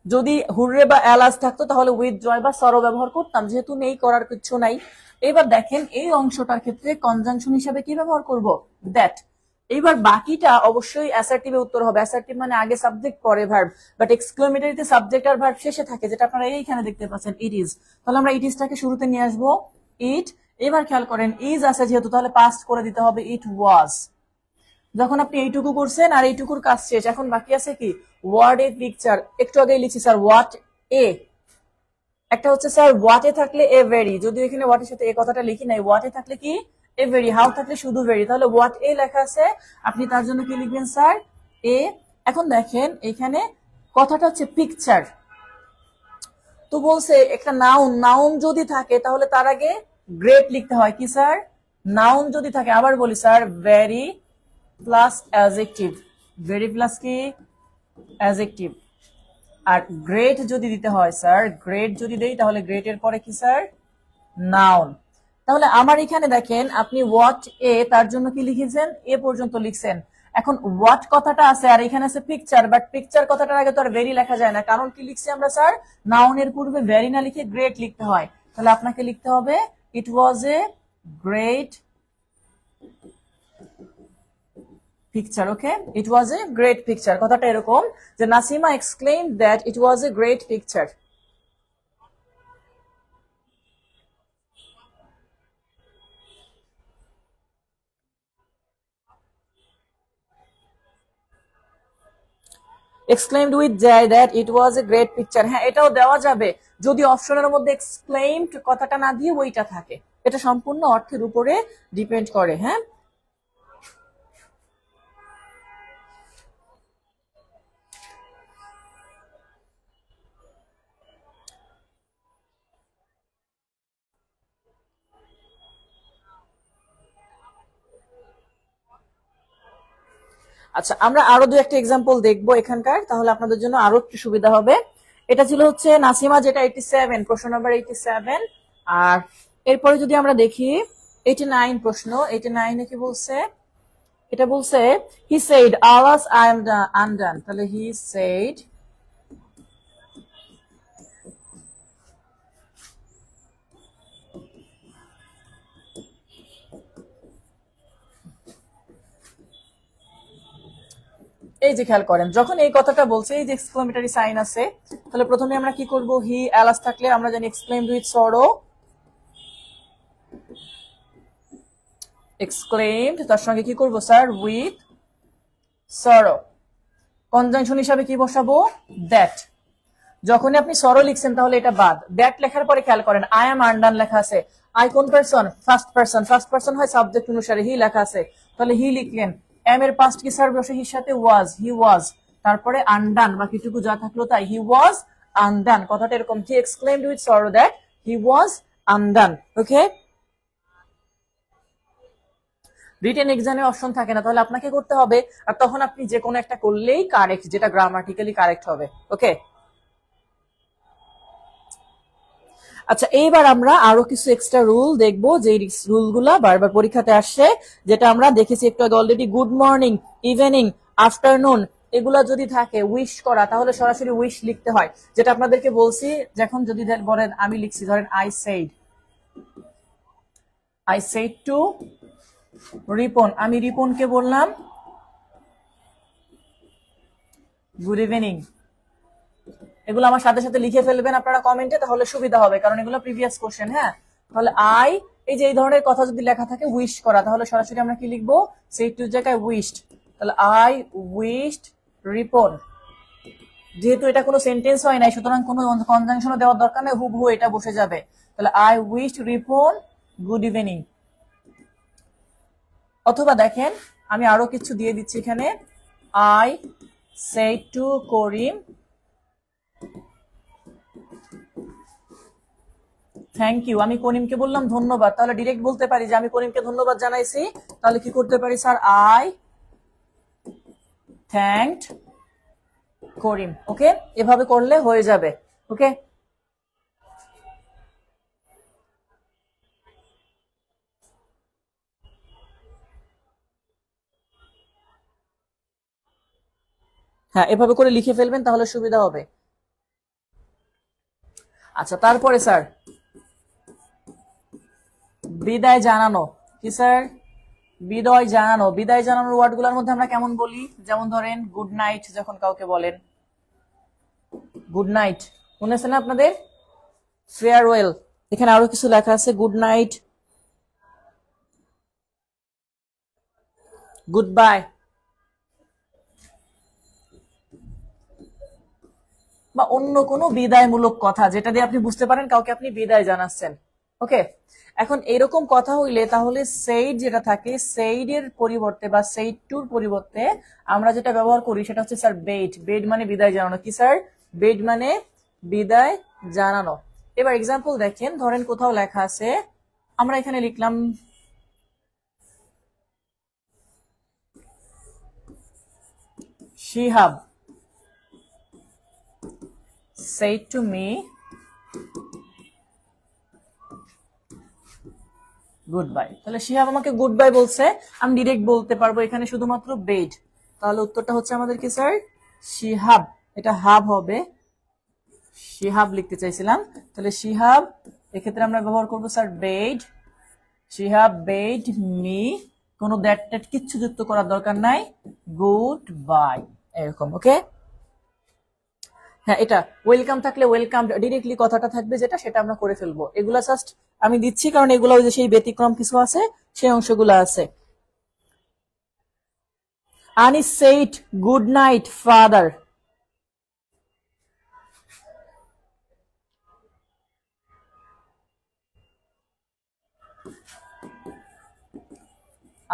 যদি হুররে বা এলাস থাকতো তাহলে উইথ জয় বা সরো ব্যবহার করতাম, যেহেতু নেই করার কিছু নাই। এবার দেখেন এই অংশটার ক্ষেত্রে কনজাংশন হিসাবে কি ব্যবহার করব? দ্যাট। এইবার বাকিটা অবশ্যই অ্যাসার্টিভে উত্তর হবে। অ্যাসার্টিভ মানে আগে সাবজেক্ট পরে ভার্ব, বাট এক্সক্লেমেটরিতে সাবজেক্ট আর ভার্ব শেষে থাকে, যেটা আপনারা এইখানে দেখতে পাচ্ছেন ইট ইজ। তাহলে আমরা ইট ইজটাকে শুরুতে নিয়ে আসবো, ইট। এবার খেয়াল করেন ইজ আছে যেহেতু, তাহলে পাস্ট করে দিতে হবে ইট ওয়াজ। যখন আপনি এইটুকু করছেন আর এইটুকুর কাজ শেষ, এখন বাকি আছে কি? What a picture. একটু আগে লিখছি স্যার হোয়াট এ। একটা হচ্ছে স্যার হোয়াট এ থাকলে এ ভেরি, যদিও এখানে হোয়াট এর সাথে এ কথাটা লিখি নাই। হোয়াট এ থাকলে কি? A very. হাউ থাকলে শুধু ভেরি। তাহলে হোয়াট এ লেখা আছে, আপনি তার জন্য কি লিখবেন স্যার? এ। এখন দেখেন এখানে কথাটা হচ্ছে পিকচার। তো বলছে একটা নাউন, নাউন যদি থাকে তাহলে তার আগে গ্রেট লিখতে হয়। কি স্যার? নাউন যদি থাকে, আবার বলি sir, very plus adjective. Very plus কি? অ্যাডজেক্টিভ। আর গ্রেট যদি দিতে হয় স্যার, গ্রেট যদি দেই তাহলে গ্রেট এর পরে কি স্যার? নাউন। তাহলে আমার এখানে দেখেন আপনি হোয়াট এ, তার জন্য কি লিখেছেন? এ পর্যন্ত লিখছেন। এখন হোয়াট কথাটা আছে আর এখানে আছে পিকচার, বাট পিকচার কথাটার আগে তো আর ভেরি লেখা যায় না, কারণ কি লিখছি আমরা স্যার? নাউনের পূর্বে ভেরি না লিখে গ্রেট লিখতে হয়। তাহলে আপনাকে লিখতে হবে it was a great picture. Okay, it was a great picture. কথাটা এরকম যে Nasima exclaimed that it was a great picture. Exclaimed with joy that it was a great picture. হ্যাঁ, এটাও দেওয়া যাবে যদি অপশনের মধ্যে এক্সক্লেইমড কথাটা না দিয়ে ওইটা থাকে। এটা সম্পূর্ণ অর্থের উপরে ডিপেন্ড করে। হ্যাঁ, আচ্ছা আমরা আরো দু একটা এক্সাম্পল দেখবো এখানকার, তাহলে আপনাদের জন্য আরো একটু সুবিধা হবে। এটা ছিল হচ্ছে নাসিমা, যেটা 87, প্রশ্ন নাম্বার 87। আর এরপরে যদি আমরা দেখি 89 প্রশ্ন, 89 এ কি বলছে? এটা বলছে he said alas I am undone. তাহলে হি সেড এই যে খেয়াল করেন যখন এই কথাটা বলছে, এই যে এক্সক্লেমেটরি সাইন আছে, তাহলে প্রথমে আমরা কি করব? হি অ্যালাস থাকলে আমরা জানি এক্সক্লেইমড উইথ সরো। এক্সক্লেমড, তার সঙ্গে কি করব স্যার? With sorrow. কনজাংশন হিসাবে কি বসাবো? দ্যাট। যখনই আপনি সরো লিখছেন তাহলে এটা বাদ। দ্যাট লেখার পরে খেয়াল করেন আই এম আন্ডার লেখা আছে। আই কোন person? First person. First person হয় সাবজেক্ট অনুসারে, হি লেখা আছে, তাহলে হি লিখলেন। এম এর পাস্ট কি স্যার বসে হির সাথে? ওয়াজ, হি ওয়াজ। তারপরে আনডান, বাকিটুকু যা থাকলো তাই, হি ওয়াজ আনডান। কথাটা এরকম, he exclaimed with sorrow that he was undone. Okay, written এক্সামে অপশন থাকে না, তাহলে আপনাকে করতে হবে, আর তখন আপনি যে কোনো একটা করলেই কারেক্ট, যেটা গ্রামাটিক্যালি কারেক্ট হবে। ওকে, আচ্ছা এইবার আমরা আরো কিছু এক্সট্রা রুল দেখবো, যে রুলগুলা বারবার পরীক্ষাতে আসছে, যেটা আমরা দেখেছি একটু আগে already. Good morning, evening, afternoon, এগুলা যদি থাকে, উইশ করা, তাহলে সরাসরি উইশ লিখতে হয়, যেটা আপনাদেরকে বলছি। যখন যদি বলেন, আমি লিখছি ধরেন আই সেইড টু রিপন, আমি রিপনকে বললাম গুড ইভিনিং। এগুলো আমার সাথে সাথে লিখে ফেলবেন আপনারা কমেন্টে, তাহলে সুবিধা হবে, কারণ এগুলো প্রিভিয়াস কোশ্চেন। হ্যাঁ, তাহলে এই যে এই ধরনের কথা যদি লেখা থাকে উইশ করা, তাহলে সরাসরি আমরা কি লিখবো? সেই টু জায়গায় উইশড। তাহলে আই উইশড রিপন। যেহেতু এটা কোনো সেন্টেন্স হয় নাই, সুতরাং কোনো কনজাংশনও দেওয়ার দরকার নেই, হুবহু এটা বসে যাবে। তাহলে I wished Ripon good evening. অথবা দেখেন আমি আরো কিছু দিয়ে দিচ্ছি এখানে, I said to Karim thank you. আমি করিমকে বললাম ধন্যবাদ, তাহলে ডিরেক্ট বলতে পারি যে আমি করিমকে ধন্যবাদ জানাইছি। তাহলে কি করতে পারি স্যার? আই থ্যাঙ্কড করিম। ওকে, এভাবে করলে হয়ে যাবে। ওকে, হ্যাঁ এভাবে করে লিখে ফেলবেন, তাহলে সুবিধা হবে। আচ্ছা তারপরে স্যার বিদায় জানানো, কি স্যার? বিদায় জানানো। বিদায় জানানোর ওয়ার্ড গুলোর মধ্যে আমরা কেমন বলি? যেমন ধরেন গুড নাইট, যখন কাউকে বলেন গুড নাইট, মনে আছে না আপনাদের? ফেয়ারওয়েল, এখানে আরো কিছু লেখা আছে, গুড নাইট, গুড বাই, বা অন্য কোনো বিদায়মূলক কথা যেটা দিয়ে আপনি বুঝতে পারেন কাউকে আপনি বিদায় জানাচ্ছেন। ওকে, এখন এরকম কথা হইলে তাহলে সেইড যেটা থাকে, সেইড এর পরিবর্তে বা সেইড টুর পরিবর্তে আমরা যেটা ব্যবহার করি সেটা হচ্ছে স্যার বেড। বেড মানে বিদায় জানানো। কি স্যার? বেড মানে বিদায় জানানো। এবার এক্সাম্পল দেখেন, ধরেন কোথাও লেখা আছে, আমরা এখানে লিখলাম Shihab said to me good bye. তাহলে শিহাব আমাকে গুড বাই বলছে, আমি ডিরেক্ট বলতে পারবো এখানে শুধুমাত্র বেড। তাহলে উত্তরটা হচ্ছে আমাদের কি স্যার? শিহাব। এটা হাব হবে, শিহাব লিখতে চাইছিলাম। তাহলে শিহাব, এক্ষেত্রে আমরা ব্যবহার করবো sir bed. Shihab bed me, কোনো দ্যাট ট্যাট কিচ্ছু যুক্ত করার দরকার নাই, গুড বাই, এরকম। ওকে, হ্যাঁ এটা ওয়েলকাম থাকলে ওয়েলকাম ডিরেক্টলি কথাটা থাকবে যেটা, সেটা আমরা করে ফেলবো। এগুলা জাস্ট আমি দিচ্ছি কারণ এগুলো ওই যে সেই ব্যতিক্রম কিছু আছে, সেই অংশগুলো আছে। Anis said good night father.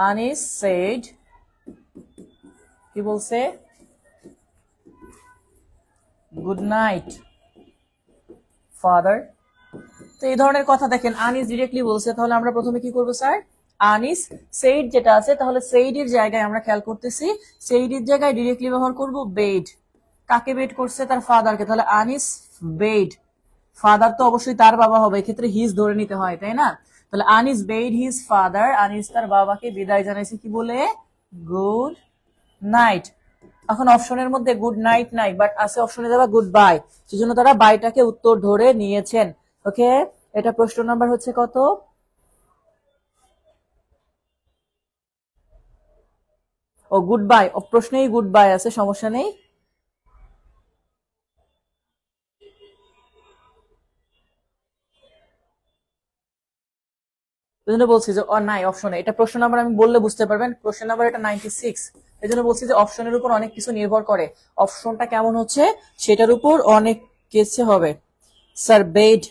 Anis said কি বলছে? Good night father. তো এই ধরনের কথা দেখেন আনিস ডিরেক্টলি বলছে, তাহলে আমরা প্রথমে কি করবো স্যার? আনিস সেইড যেটা আছে, তাহলে সেইড এর জায়গায় আমরা খেয়াল করতেছি, সেইড এর জায়গায় ডিরেক্টলি ব্যবহার করব বেড। কাকে বেড করছে? তার ফাদারকে। তাহলে আনিস বেড, ফাদার তো অবশ্যই তার বাবা হবে, এক্ষেত্রে হিজ ধরে নিতে হয়, তাই না? তাহলে Anis bed his father, Anis তার বাবাকে বিদায় জানাইছে কি বলে? Good night. এখন অপশনের মধ্যে গুড নাইট নাই, বাট আছে অপশনে যারা গুড বাই, সেজন্য তারা বাইটাকে উত্তর ধরে নিয়েছেন। ওকে, এটা প্রশ্ন নাম্বার হচ্ছে কত? ও গুড বাই, প্রশ্নেই গুড বাই আছে, সমস্যা নেই। এই জন্য বলছি যে নাই অপশনে, এটা প্রশ্ন নাম্বার আমি বললে বুঝতে পারবেন, প্রশ্ন নাম্বার এটা 96। এই জন্য বলছি যে অপশনের উপর অনেক কিছু নির্ভর করে, অপশনটা কেমন হচ্ছে সেটার উপর অনেক কিছু হবে। স্যার বেড,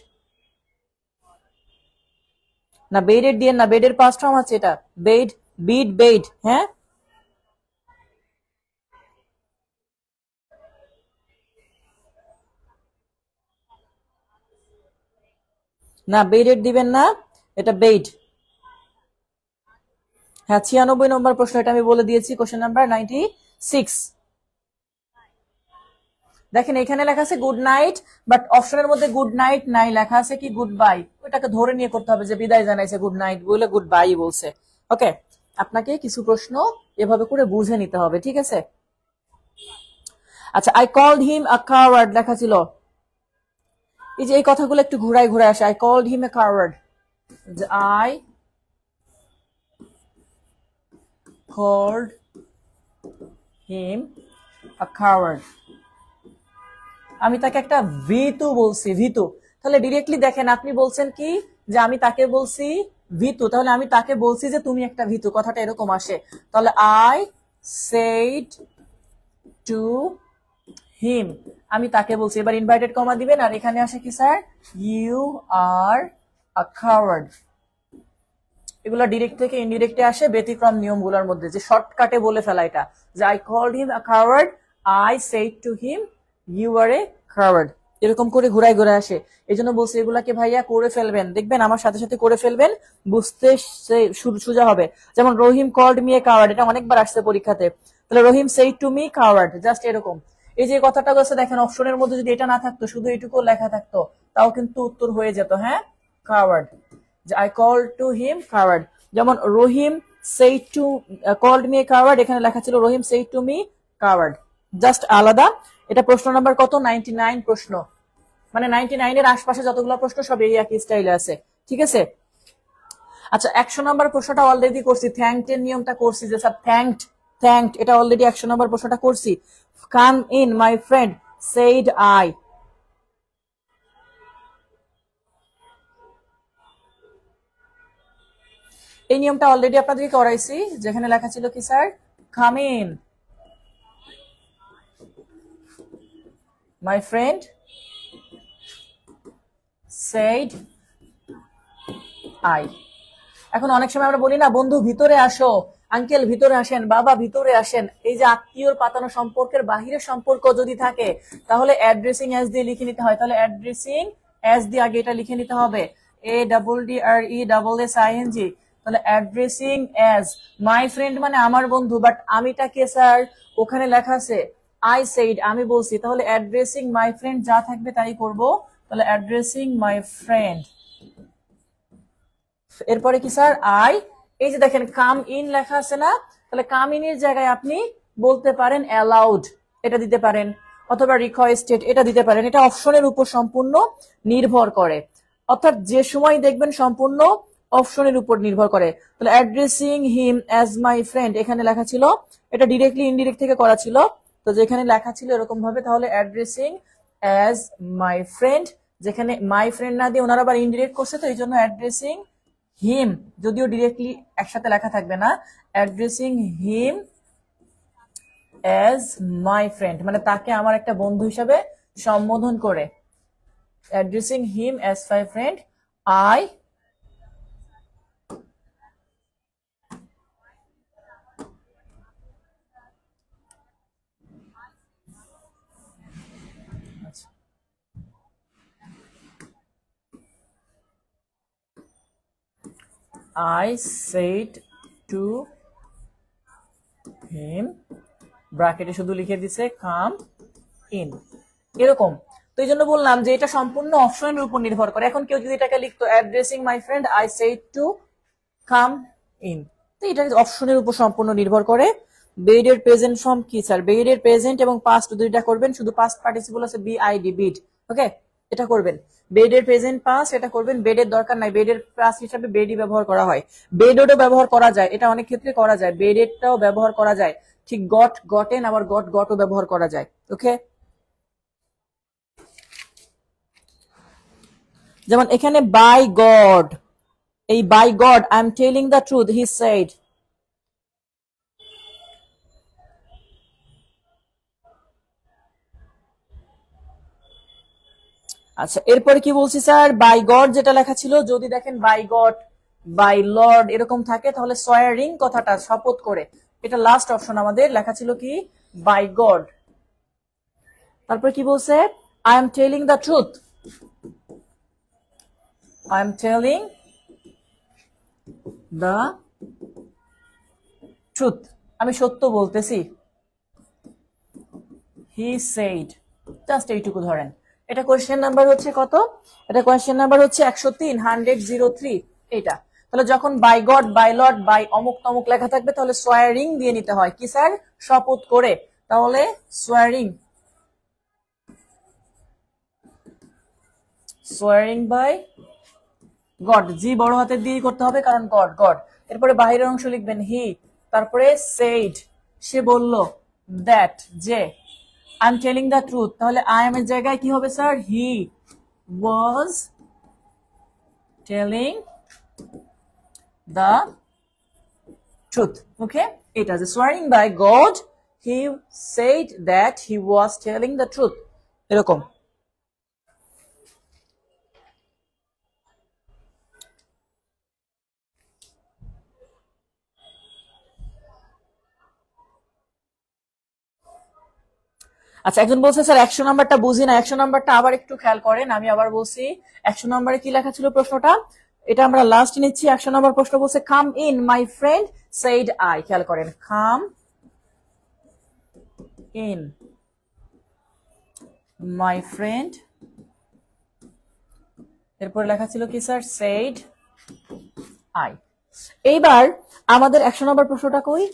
না বেডের দিয়ে না, বেডের পাস্ট ফর্ম আছে এটা, বেড, বিড, বেড। হ্যাঁ না, বেডের দিবেন না, এটা বেড। হ্যাঁ 96 নম্বর প্রশ্ন, এটা আমি বলে দিয়েছি, কোশ্চেন নাম্বার 96। দেখেন এখানে লেখা আছে গুড নাইট, বাট অপশনের মধ্যে গুড নাইট নাই, লেখা আছে কি গুড বাই। ওটাকে ধরে নিয়ে করতে হবে যে বিদায় জানাইছে, গুড নাইট বলে গুড বাই বলছে। ওকে, আপনাকে কিছু প্রশ্ন এভাবে করে বুঝে নিতে হবে, ঠিক আছে? আচ্ছা, I called him a coward লেখা ছিল, এই যে এই কথাগুলো একটু ঘুরাই ঘুরাই আসে, I called him a coward, I called him a coward, আমি তাকে একটা ভীতু বলছি, ভীতু। তাহলে ডিরেক্টলি দেখেন আপনি বলছেন কি যে আমি তাকে বলছি ভীতু, তাহলে আমি তাকে বলছি যে তুমি একটা ভীতু, কথাটা এরকম আসে। তাহলে আই সেড টু হিম, আমি তাকে বলছি। এবার ইনভাইটেড কমা দিবেন, আর এখানে আসে কি sir, you are a coward. এগুলো ডিরেক্ট থেকে ইনডিরেক্টে আসে ব্যতিক্রম নিয়মগুলোর মধ্যে, যে শর্টকাটে বলে ফেলা এটা, যে I called him a coward, I said to him you are a coward, এরকম করে ঘুরাই ঘুরে আসে। এই জন্য বলছি এগুলাকে ভাইয়া করে ফেলবেন, দেখবেন আমার সাথে সাথে করে ফেলবেন, বুঝতে সোজা হবে। যেমন Rahim called me a coward, এটা অনেকবার আসছে পরীক্ষাতে। তাহলে Rahim said to me coward, just এরকম। এই যে কথাটা বলছে দেখেন, অপশনের মধ্যে যদি এটা না থাকতো, শুধু এটুকু লেখা থাকতো, তাও কিন্তু উত্তর হয়ে যেত। হ্যাঁ, কাওয়ার্ড, যে I called to him coward. যেমন Rahim said to called me a coward, এখানে লেখা ছিল Rahim said to me coward, just আলাদা। এটা প্রশ্ন নাম্বার কত, 99 প্রশ্ন, মানে 99 এর আশপাশে যতগুলো প্রশ্ন সব এই একই স্টাইলে আছে, ঠিক আছে? আচ্ছা 100 নম্বর প্রশ্নটা অলরেডি করছি, থ্যাঙ্কড এর নিয়মটা করছি, যে স্যার থ্যাঙ্কড, থ্যাঙ্কড, এটা অলরেডি 100 নম্বর প্রশ্নটা করছি। Come in my friend said I, এই নিয়মটা অলরেডি আপনাদেরকে করাইছি, যেখানে লেখা ছিল কি sir, come in my friend said I. এখন অনেক সময় আমরা বলি না, বন্ধু ভিতরে আসো, আঙ্কেল ভিতরে আসেন, বাবা ভিতরে আসেন। এই যে আত্মীয়র পাতানো সম্পর্কের বাহিরের সম্পর্ক যদি থাকে, তাহলে অ্যাড্রেসিং এস দিয়ে লিখে নিতে হয়। তাহলে অ্যাড্রেসিং এস দিয়ে আগে এটা লিখে নিতে হবে, A double D R E double S I N G. তাহলে অ্যাড্রেসিং এস মাই ফ্রেন্ড মানে আমার বন্ধু, বাট আমিটা কে স্যার, ওখানে লেখা আছে আই সেইড, আমি বলছি। তাহলে অ্যাড্রেসিং মাই ফ্রেন্ড যা থাকবে তাই করব। তাহলে অ্যাড্রেসিং মাই ফ্রেন্ড, এরপরে কি স্যার আই, এই যে দেখেন কাম ইন লেখা আছে না, তাহলে কাম ইন এর জায়গায় আপনি বলতে পারেন অ্যালাউড, এটা দিতে পারেন, অথবা রিকোয়েস্টেড, এটা দিতে পারেন। এটা অপশনের উপর সম্পূর্ণ নির্ভর করে, অর্থাৎ যে সময় দেখবেন সম্পূর্ণ অপশনের উপর নির্ভর করে। তাহলে addressing him as my friend, এখানে লেখা ছিল, এটা ডিরেক্টলি ইনডিরেক্ট থেকে করা ছিল, তো যেখানে লেখা ছিল এরকম ভাবে, তাহলে অ্যাড্রেসিং অ্যাজ মাই ফ্রেন্ড, যেখানে মাই ফ্রেন্ড না দিয়ে ওনারা আবার ইনডিরেক্ট করছে, তো এই জন্য অ্যাড্রেসিং হিম, যদিও ডিরেক্টলি একসাথে লেখা থাকবে না, addressing him as my friend, মানে তাকে আমার একটা বন্ধু হিসাবে সম্বোধন করে। Addressing him as my friend, I I said to him, ব্র্যাকেটে শুধু লিখে দিছে কাম ইন, এরকম। তো এই জন্য বললাম যে এটা সম্পূর্ণ অপশনের উপর নির্ভর করে। এখন কেউ যদি এটাকে লিখতো addressing my friend I said to come in, তো এটা অপশনের উপর সম্পূর্ণ নির্ভর করে। বেডের প্রেজেন্ট ফর্ম কি স্যার, বেডের প্রেজেন্ট এবং পাস্ট দুইটা করবেন, শুধু পাস্ট পার্টিসিপল আছে বিআইডি, বিড, ওকে, এটা করবেন। বেডের প্রেজেন্ট পাস্ট এটা করবেন, বেডের দরকার নাই, বেডের পাস্ট হিসাবে বেডই ব্যবহার করা হয়, বেডেরও ব্যবহার করা যায়, এটা অনেক ক্ষেত্রে করা যায়, বেডেরটাও ব্যবহার করা যায়, ঠিক গট গটেন, আবার গট গটও ব্যবহার করা যায়, ওকে। যেমন এখানে বাই গড, এই by God I am telling the truth he said. আচ্ছা এরপরে কি বলছি স্যার, বাই গড যেটা লেখা ছিল, যদি দেখেন বাই গড বাই লর্ড এরকম থাকে তাহলে সোয়ারিং কথাটা শপথ করে, এটা লাস্ট অপশন আমাদের লেখা ছিল কি বাই গড। তারপরে কি বলছে, I am telling the truth, I am telling the truth, আমি সত্য বলতেছি। হি সেইড, জাস্ট এইটুকু ধরেন। এটা কোয়েশ্চেন নাম্বার হচ্ছে কত, এটা কোয়েশ্চেন নাম্বার হচ্ছে 103 103 এটা। তাহলে যখন by God by Lord by অমুক তমুক লেখা থাকবে তাহলে সোয়ারিং দিয়ে নিতে হয়, কি স্যার, শপথ করে, তাহলে সোয়ারিং, সোয়ারিং বাই গড, জি বড় হাতের দিয়ে করতে হবে কারণ গড গড। এরপরে বাহিরের অংশ লিখবেন হি, তারপরে সেইড সে বলল, দ্যাট যে, I am telling the truth, তাহলে আই এম এর জায়গায় কি হবে sir, he was telling the truth. Okay, এটা যে swearing by God he said that he was telling the truth, এরকম। আচ্ছা একজন বলছে স্যার 100 নাম্বারটা বুঝি না, 100 নাম্বারটা আবার একটু খেয়াল করেন, আমি আবার বলছি 100 নাম্বারে কি লেখা ছিল প্রশ্নটা, এটা আমরা লাস্ট নিচ্ছি। 100 নাম্বার প্রশ্ন বলছে come in my friend said I, খেয়াল করেন, কাম ইন মাই ফ্রেন্ড, এরপর লেখা ছিল কি স্যার, সেইড আই। এইবার আমাদের 100 নাম্বার প্রশ্নটা কই,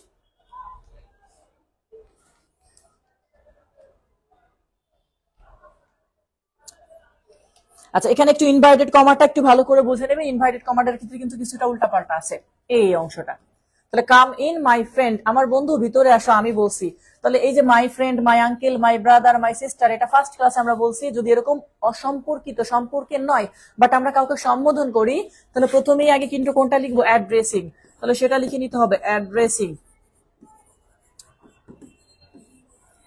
আচ্ছা এখানে একটু ইনভার্টেড কমাটা একটু ভালো করে বুঝে নেবে, ইনভার্টেড কমাটার ক্ষেত্রে কিন্তু কিছুটা উল্টাপাল্টা আছে এই অংশটা। তাহলে কাম ইন মাই ফ্রেন্ড, আমার বন্ধু ভিতরে আসো, আমি বলছি, তাহলে এই যে my friend, my uncle, my brother, my sister, এটা ফার্স্ট ক্লাসে আমরা বলছি যদি এরকম অসম্পর্কিত সম্পর্কের নয় বাট আমরা কাউকে সম্বোধন করি তাহলে প্রথমেই আগে কিন্তু কোনটা লিখবো, অ্যাড্রেসিং, তাহলে সেটা লিখে নিতে হবে অ্যাড্রেসিং।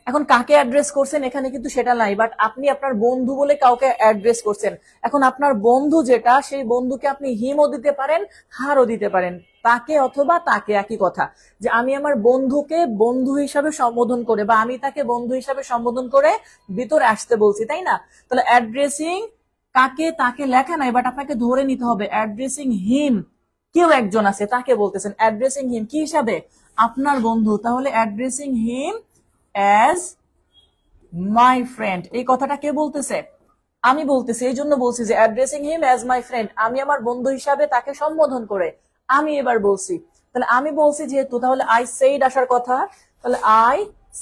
এখন কাকে অ্যাড্রেস করছেন এখানে কিন্তু সেটা নাই, বাট আপনি আপনার বন্ধু বলে কাউকে অ্যাড্রেস করছেন। এখন আপনার বন্ধু যেটা, সেই বন্ধুকে আপনি হিমও দিতে পারেন হারও দিতে পারেন, তাকে অথবা তাকে, একই কথা, যে আমি আমার বন্ধুকে বন্ধু হিসাবে সম্বোধন করে বা আমি তাকে বন্ধু হিসাবে সম্বোধন করে ভিতরে আসতে বলছি, তাই না? তাহলে অ্যাড্রেসিং কাকে তাকে লেখা নাই, বাট আপনাকে ধরে নিতে হবে অ্যাড্রেসিং হিম, কেউ একজন আছে তাকে বলতেছেন, অ্যাড্রেসিং হিম কি হিসাবে, আপনার বন্ধু, তাহলে addressing him as my friend, এই কথাটা কে বলতেছে, আমি বলতেছি, এই জন্য বলছি যে addressing him as my friend, আমি আমার বন্ধু হিসাবে তাকে সম্বোধন করে আমি এবার বলছি, তাহলে আমি বলছি যেহেতু, তাহলে I said আসার কথা, তাহলে I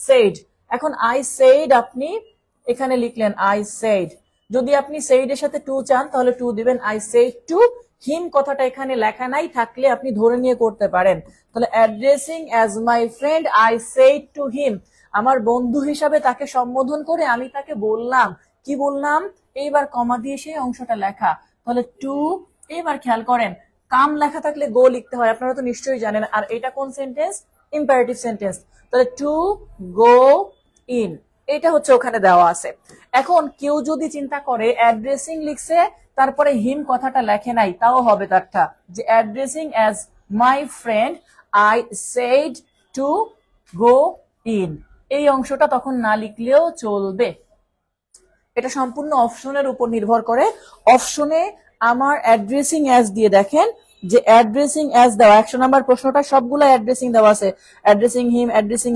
said। এখন I said আপনি এখানে লিখলেন I said, যদি আপনি said এর সাথে টু চান তাহলে টু দিবেন, I said to him কথাটা এখানে লেখা নাই, থাকলে আপনি ধরে নিয়ে করতে পারেন, তাহলে addressing as my friend I said to him, আমার বন্ধু হিসাবে তাকে সম্বোধন করে আমি তাকে বললাম, কি বললাম, এইবার কমা দিয়ে সেই অংশটা লেখা, তাহলে টু, এইবার খেয়াল করেন কাম লেখা থাকলে গো লিখতে হয়, আপনারা তো নিশ্চয়ই জানেন, আর এটা কোন সেন্টেন্স, ইম্পারেটিভ সেন্টেন্স, তাহলে টু গো ইন, এটা হচ্ছে ওখানে দেওয়া আছে। এখন কেউ যদি চিন্তা করে অ্যাড্রেসিং লিখছে তারপরে হিম কথাটা লেখে নাই, তাও হবে তারটা, যে addressing as my friend I said to go in, এই অংশটা তখন না লিখলেও চলবে, এটা সম্পূর্ণ অপশনের উপর নির্ভর করে। অপশনে আমার অ্যাড্রেসিং অ্যাজ দিয়ে দেখেন যে অ্যাড্রেসিং অ্যাজ দেওয়া, 100 নাম্বার প্রশ্নটা সবগুলো অ্যাড্রেসিং দেওয়া আছে, অ্যাড্রেসিং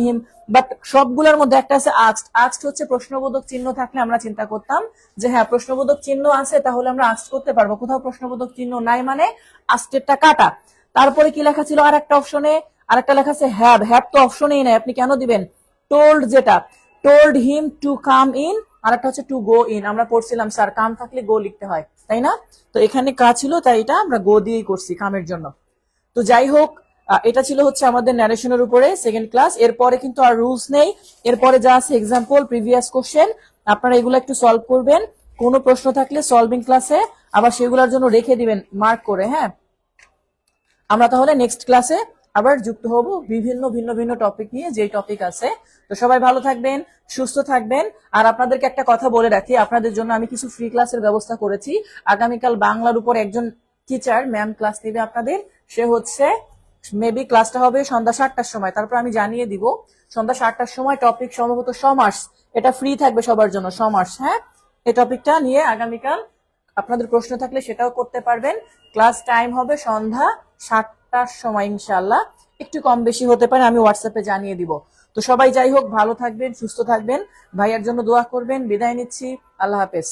হিম, বাট সবগুলোর মধ্যে একটা আছে আস্কড, আস্কড হচ্ছে প্রশ্নবোধক চিহ্ন থাকলে আমরা চিন্তা করতাম যে হ্যাঁ প্রশ্নবোধক চিহ্ন আছে তাহলে আমরা আস্কড করতে পারবো, কোথাও প্রশ্নবোধক চিহ্ন নাই মানে আস্কডেরটা কাটা। তারপরে কি লেখা ছিল আর একটা অপশনে, আর একটা লেখা আছে হ্যাভ, হ্যাভ তো অপশনেই নাই, আপনি কেন দিবেন, টোল্ড যেটা, told him to come in, আর একটা হচ্ছে টু গো ইন, আমরা পড়ছিলাম স্যার কাম থাকলে গো লিখতে হয়, তাই না? তো এখানে কাজ ছিল তাই এটা আমরা গো দিয়েই করছি কামের জন্য। তো যাই হোক, এটা ছিল হচ্ছে আমাদের ন্যারেশনের উপরে সেকেন্ড ক্লাস। এরপরে কিন্তু আর রুলস নেই, এরপরে যা আছে এক্সাম্পল, প্রিভিয়াস কোশ্চেন, আপনারা এগুলো একটু সলভ করবেন, কোনো প্রশ্ন থাকলে সলভিং ক্লাসে আবার সেগুলোর জন্য রেখে দিবেন মার্ক করে, হ্যাঁ। আমরা তাহলে নেক্সট ক্লাসে আবার যুক্ত হব বিভিন্ন ভিন্ন ভিন্ন টপিক নিয়ে, যে টপিক আছে। তো সবাই ভালো থাকবেন, সুস্থ থাকবেন। আর আপনাদেরকে একটা কথা বলে রাখি, আপনাদের জন্য আমি কিছু ফ্রি ক্লাসের ব্যবস্থা করেছি। আগামীকাল বাংলার উপর একজন টিচার ম্যাম ক্লাস নেবে আপনাদের। সে হচ্ছে মেবি ক্লাসটা হবে সন্ধ্যা 7টার সময়। তারপর আমি জানিয়ে দিব সন্ধ্যা 7টার সময় টপিক সম্ভবত সমাস, এটা ফ্রি থাকবে সবার জন্য, সমাস। হ্যাঁ, এই টপিকটা নিয়ে আগামীকাল আপনাদের প্রশ্ন থাকলে সেটাও করতে পারবেন। ক্লাস টাইম হবে সন্ধ্যা 7টার সময় ইনশাআল্লাহ, একটু কম বেশি হতে পারে, আমি হোয়াটসঅ্যাপে জানিয়ে দিব। তো সবাই যাই হোক ভালো থাকবেন, সুস্থ থাকবেন, ভাইয়ার জন্য দোয়া করবেন। বিদায় নিচ্ছি, আল্লাহ হাফেজ।